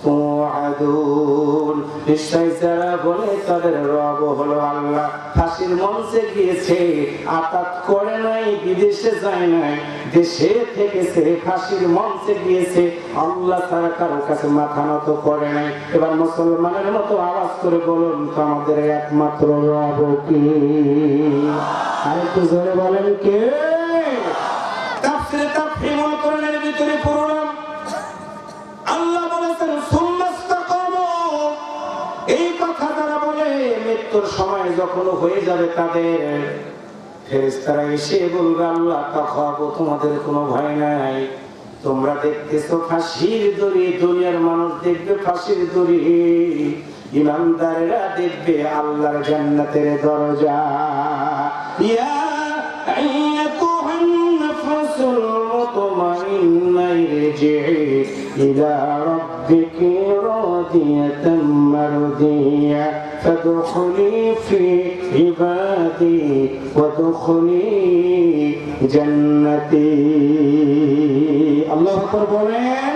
Speaker 2: তুআদুন। নিশ্চয় যারা বলে তাদের রব হলো আল্লাহ, ফাঁসির মঞ্চে গিয়েছে, আতাত করে নাই, বিদেশে যায় নাই, দেশে থেকেছে, ফাঁসির মঞ্চে গিয়েছে, আল্লাহ তারা কারো কাছে মাথা নত করে নাই। এবার মুসলমানের মতো আওয়াজ করে বলুন তো, আমাদের একমাত্র রব কি? আরেকটু জোরে বলেন কে? তাফসীরে তাফহিমুল কোরআনের ভিতরে পড়লাম, মৃত্যুর সময় যখন হয়ে যাবে তাদের, ফেরেশতারা এসে বলবে আল্লাহ তাখাবু, তোমাদের কোনো ভয় নাই, তোমরা দেখতেছো ফাঁসির দড়ি, দুনিয়ার মানুষ দেখবে ফাঁসির দড়ি, ইমানদারেরা দেখবে আল্লাহর জান্নাতের দরজা। ইয়া আইয়াতুহান নাফসুল মুতমাইন্না ইরজি'i ইলা রাব্বিকি রাদিয়াতাম মারদিয়া ফাদখুলি ফি ইবাদি ওয়াদখুলি জান্নাতি। আল্লাহু আকবার বলেন।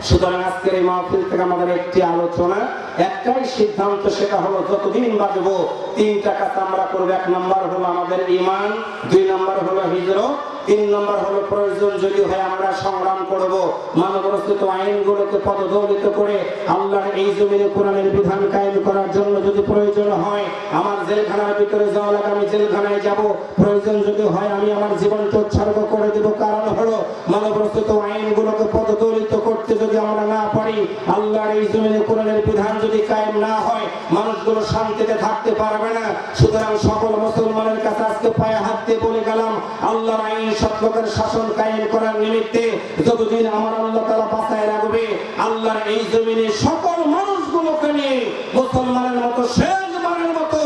Speaker 2: সুতরাং আজকের এই মাহফিল থেকে আমাদের একটি আলোচনা, একটাই সিদ্ধান্ত, সেটা হলো যতদিন বাঁচবো তিনটা কাজ আমরা করবো। এক নম্বর হলো আমাদের ঈমান, দুই নম্বর হলো হিজরত, তিন নম্বর হলো প্রয়োজন যদি হয় আমরা সংগ্রাম করব মানবরচিত আইনগুলোকে পদদলিত করে আল্লাহর এই জমিনে কোরআনের বিধান কায়েম করার জন্য যদি প্রয়োজন হয় আমার জেলখানার ভিতরে যাওয়া লাগে আমি জেলখানায় যাব, প্রয়োজন যদি হয় আমি আমার জীবনকে উৎসর্গ করে দেব। কারণ হলো মানবরচিত আইনগুলোকে পদদলিত করতে যদি আমরা না পারি, আল্লাহর এই জমিনে কোরআনের বিধান যদি কায়েম না হয়, মানুষগুলো শান্তিতে থাকতে পারবে না। সুতরাং সকল মুসলমানের কাছে আজকে পায়ে হাত দিয়ে বলে গেলাম, আল্লাহর আইন সত্যকের শাসন কায়েম করার নিমিত্তে যতদিন আমার আল্লাহ তাআলা বাঁচায় রাখবে, আল্লাহর এই জমিনে সকল মানুষগুলোকে নিয়ে মুসলমানের মতো শেষবারের মতো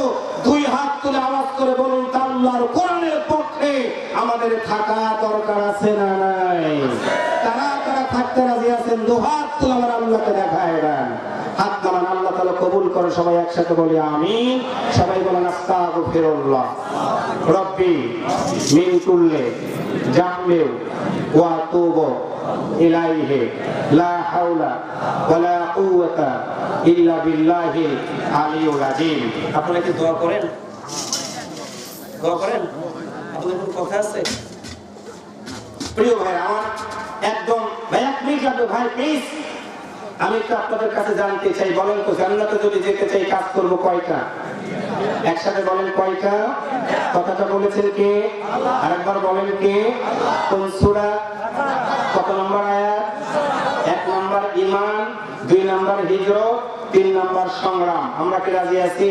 Speaker 2: দুই হাত তুলে আওয়াজ করে বলুন, আল্লাহর কোরআনের পক্ষে আমাদের থাকা দরকার আছে না নাই? তারা থাকতে রাজি আছেন? দু হাত তুলে আমার আল্লাহকে দেখায় দেন, হাত নামান, আল্লাহ তাআলা কবুল করে। সবাই একসাথে বলি আমিন। সবাই বলেন আস্তাগফিরুল্লাহ রব্বি মিন কুল্লি জাহমিন ওয়া আতুবু ইলাইহি লা হাওলা ওয়ালা কুওয়াতা ইল্লা বিল্লাহিল আলিয়্যিল আযীম। আপনারা কি দোয়া করেন? দোয়া করেন? আপনাদের কোনো কথা আছে? প্রিয় ভাই আমার, একদম ভাই এক মিনিট লাগবে ভাই, প্লিজ। আমি তো আপনাদের কাছে জানতে চাই, বলেন তো জান্নাতে যদি যেতে চাই কাজ করব কয়টা? একসাথে বলেন কয়টা? কথাটা বলেছেন কে? আরেকবার বলেন কে? কোন সূরা? কত নম্বর আয়াত? 1 নম্বর ঈমান, 2 নম্বর হিজরত, 3 নম্বর সংগ্রাম। আমরা কি রাজি আছি?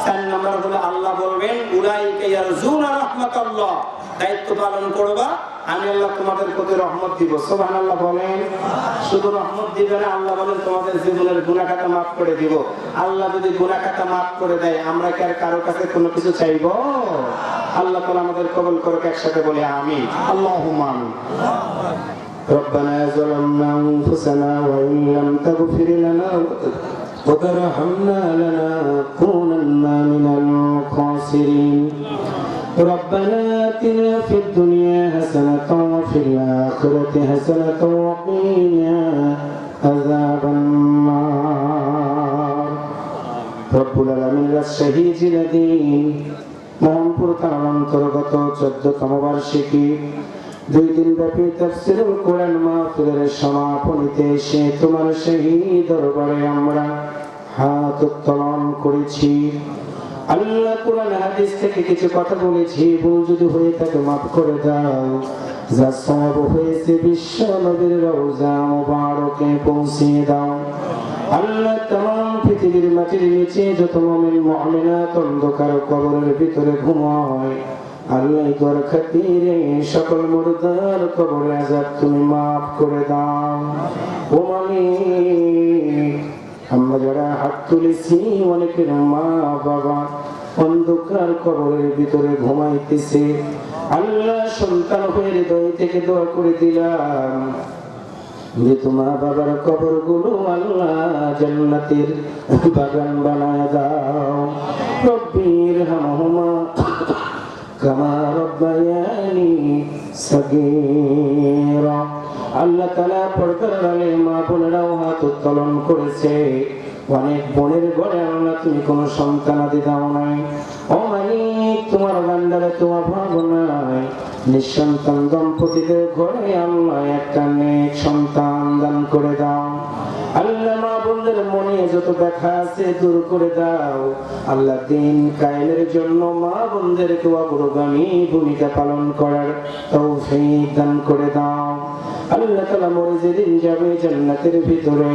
Speaker 2: 4 নম্বর হলো আল্লাহ বলবেন উলাইকা ইয়ারজুনা রাহমাতাল্লাহ, দায়িত্ব পালন করবা, আমি আল্লাহ তোমাদের প্রতি রহমত দিব। সুবহানাল্লাহ বলেন। শুধু রহমত দিবে না, আল্লাহ বলেন তোমাদের জীবনের গুনাহ খাতা মাফ করে দিব। আল্লাহ যদি গুনাহ খাতা মাফ করে দেয়, আমরা কি আর কারো কাছে কোনো কিছু চাইবো? আল্লাহ তাআলা আমাদের কবুল করুক, একসাথে বলি আমিন। আল্লাহুম্মা আমিন। ربنا ظلمنا أنفسنا وإن لم تغفر لنا وترحمنا لنكونن من الخاسرين ربنا آتنا في الدنيا حسنة وفي الآخرة حسنة وقنا عذاب النار رب العالمين রাজশাহী জিলাধীন মোহনপুর থানার অন্তর্গত 14তম বার্ষিকী 2 দিন ব্যাপী তাফসীরুল কোরআন মাহফিলের সমাপনীতে এসে তোমার সেই দরবারে আমরা হাত উত্তোলন করেছি। আল্লাহ কোরআন হাদিস থেকে কিছু কথা বলেছি, ভুল যদি হয়ে থাকে মাফ করে দাও। যা সওয়াব হয়েছে বিশ্ব নবীর রওজা মুবারকে পৌঁছে দাও। আল্লাহ तमाम পৃথিবীর মাটির নিচে যত মুমিন মুমিনাত অন্ধকার কবরের ভিতরে ঘুমায়, আল্লাহ তোর খাতিরে সকল মুর্দার কবরে আযাব তুমি মাফ করে দাও। ও মালিক, আমরা যারা হাত তুলেছি অনেকের মা বাবা অন্ধকার কবরের ভিতরে ঘুমাইতেছে, আল্লাহ সন্তান হয়ে হৃদয় থেকে দোয়া করে দিলাম যে তোমার বাবার কবর গুলো আল্লাহ জান্নাতের বাগান বানায় দাও। রব্বির হামহুমা কামা রব্বায়ানি সগীরা। আল্লাহ তাআলা পর্দার আড়ালে মা বোনেরাও হাত উত্তোলন করেছে। অনেক বোনের ঘরে আল্লাহ তুমি কোনো সন্তানাদি দাও নাই। ও মালিক, তোমার বান্দারে তোমার ভাবনা নাই, নিঃসন্তান দম্পতিদের ঘরে আল্লাহ একটা নেক সন্তান দান করে দাও। আল্লাহ মা বোনদের মনে যত ব্যথা আছে দূর করে দাও। আল্লাহ দিন কায়েমের জন্য মা বোনদেরকে অগ্রগামী ভূমিকা পালন করার তৌফিক দান করে দাও। আল্লাহ তাআলা মরে যেদিন যাবে জান্নাতের ভিতরে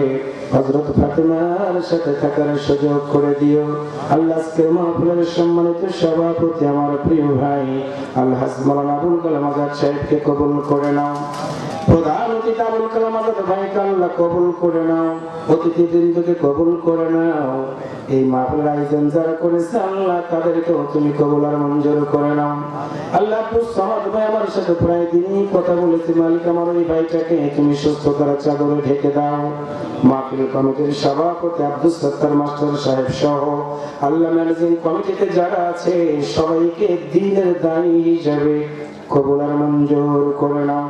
Speaker 2: হযরত ফাতেমার সাথে থাকার সুযোগ করে দিও। আল্লাহ আজকের মাহফিলের সম্মানিত সভাপতি আমার প্রিয় ভাই আলহাজ মাওলানা আবুল কালাম আজাদ সাহেবকে কবুল করে নাও। প্রধান অতিথি আবুল কালাম আজাদ ভাইকে আল্লাহ কবুল করে নাও। অতিথিবৃন্দকে কবুল করে নাও। এই মাহফিলের আয়োজন যারা করেছে আল্লাহ তাদেরকেও তুমি কবুল আর মঞ্জুর করে নাও। আল্লাহ আব্দুস সামাদ ভাই আমার সাথে প্রায় দিনই কথা বলেছে, মালিক আমার ওই ভাইটাকে তুমি সুস্থতার চাদরে ঢেকে দাও। মাহফিল কমিটির সভাপতি আব্দুস সত্তার মাস্টার সাহেব সহ আল্লাহ ম্যানেজিং কমিটিতে যারা আছে সবাইকে দ্বীনের দায়ী হিসেবে কবুল আর মঞ্জুর করে নাও।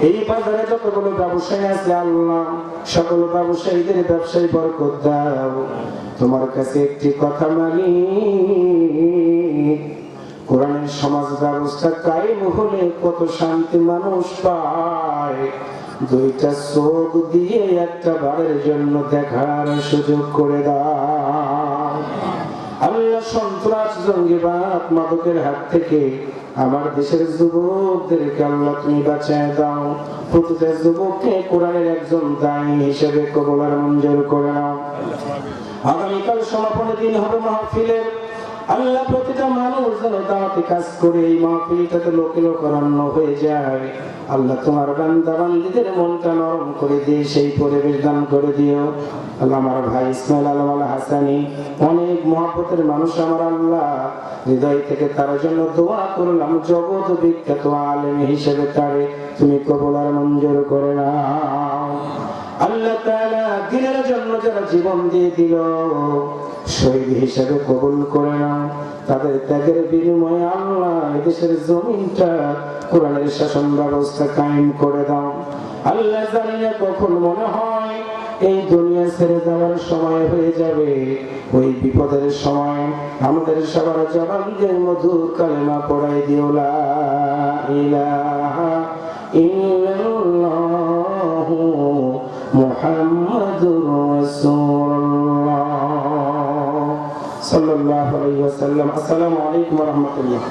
Speaker 2: এই বাজারে যতগুলো ব্যবসায়ী আছে আল্লাহ সকল ব্যবসায়ীদের ব্যবসায় বরকত দাও। তোমার কাছে একটি কথা মালিক, কোরআনের সমাজ ব্যবস্থা কায়েম হলে কত শান্তি মানুষ পায়। দুইটা চোখ দিয়ে একটা বারের জন্য দেখার সুযোগ করে দাও। আল্লাহ সন্ত্রাস জঙ্গিবাদ মাদকের হাত থেকে আমার দেশের যুবকদেরকে আল্লাহ তুমি বাঁচায় দাও। প্রতিটা যুবককে কোরআনের একজন দায়ী হিসেবে কবুল আর মঞ্জুর করে নাও। আগামীকাল সমাপনী দিন হবে মাহফিলের। আল্লাহ প্রতিটা মানুষ যেন দাওয়াতি কাজ করে এই মাহফিলটাতে লোকে লোকারণ্য হয়ে যায়। আল্লাহ তোমার বান্দা বান্দীদের মনটা নরম করে দিয়ে সেই পরিবেশ দান করে দিও। আল্লাহ আমার ভাই ইসমাইল আলম আল হাসানি অনেক মহব্বতের মানুষ আমার আল্লাহ, হৃদয় থেকে তার জন্য দোয়া করলাম। জগৎ বিখ্যাত আলেম হিসেবে তারে তুমি কবুল আর মঞ্জুর করে নাও। আল্লাহ তাআলা দ্বীনের জন্য যারা জীবন দিয়ে দিল শহীদ হিসেবে কবুল করে নাও। তাদের ত্যাগের বিনিময়ে আল্লাহ এদেশের জমিনটা কোরআনের শাসন ব্যবস্থা কায়েম করে দাও। আল্লাহ জানি না কখন মনে হয় এই দুনিয়া ছেড়ে যাওয়ার সময় হয়ে যাবে। ওই বিপদের সময় আমাদের সবার জবান দিয়ে মধুর কালেমা পড়াই দিও, লা ইলাহা ইল্লাল্লাহু মুহাম্মাদুর রাসূলুল্লাহ সাল্লাল্লাহু আলাইহি ওয়াসাল্লাম। আসসালামু আলাইকুম ওয়া রাহমাতুল্লাহ।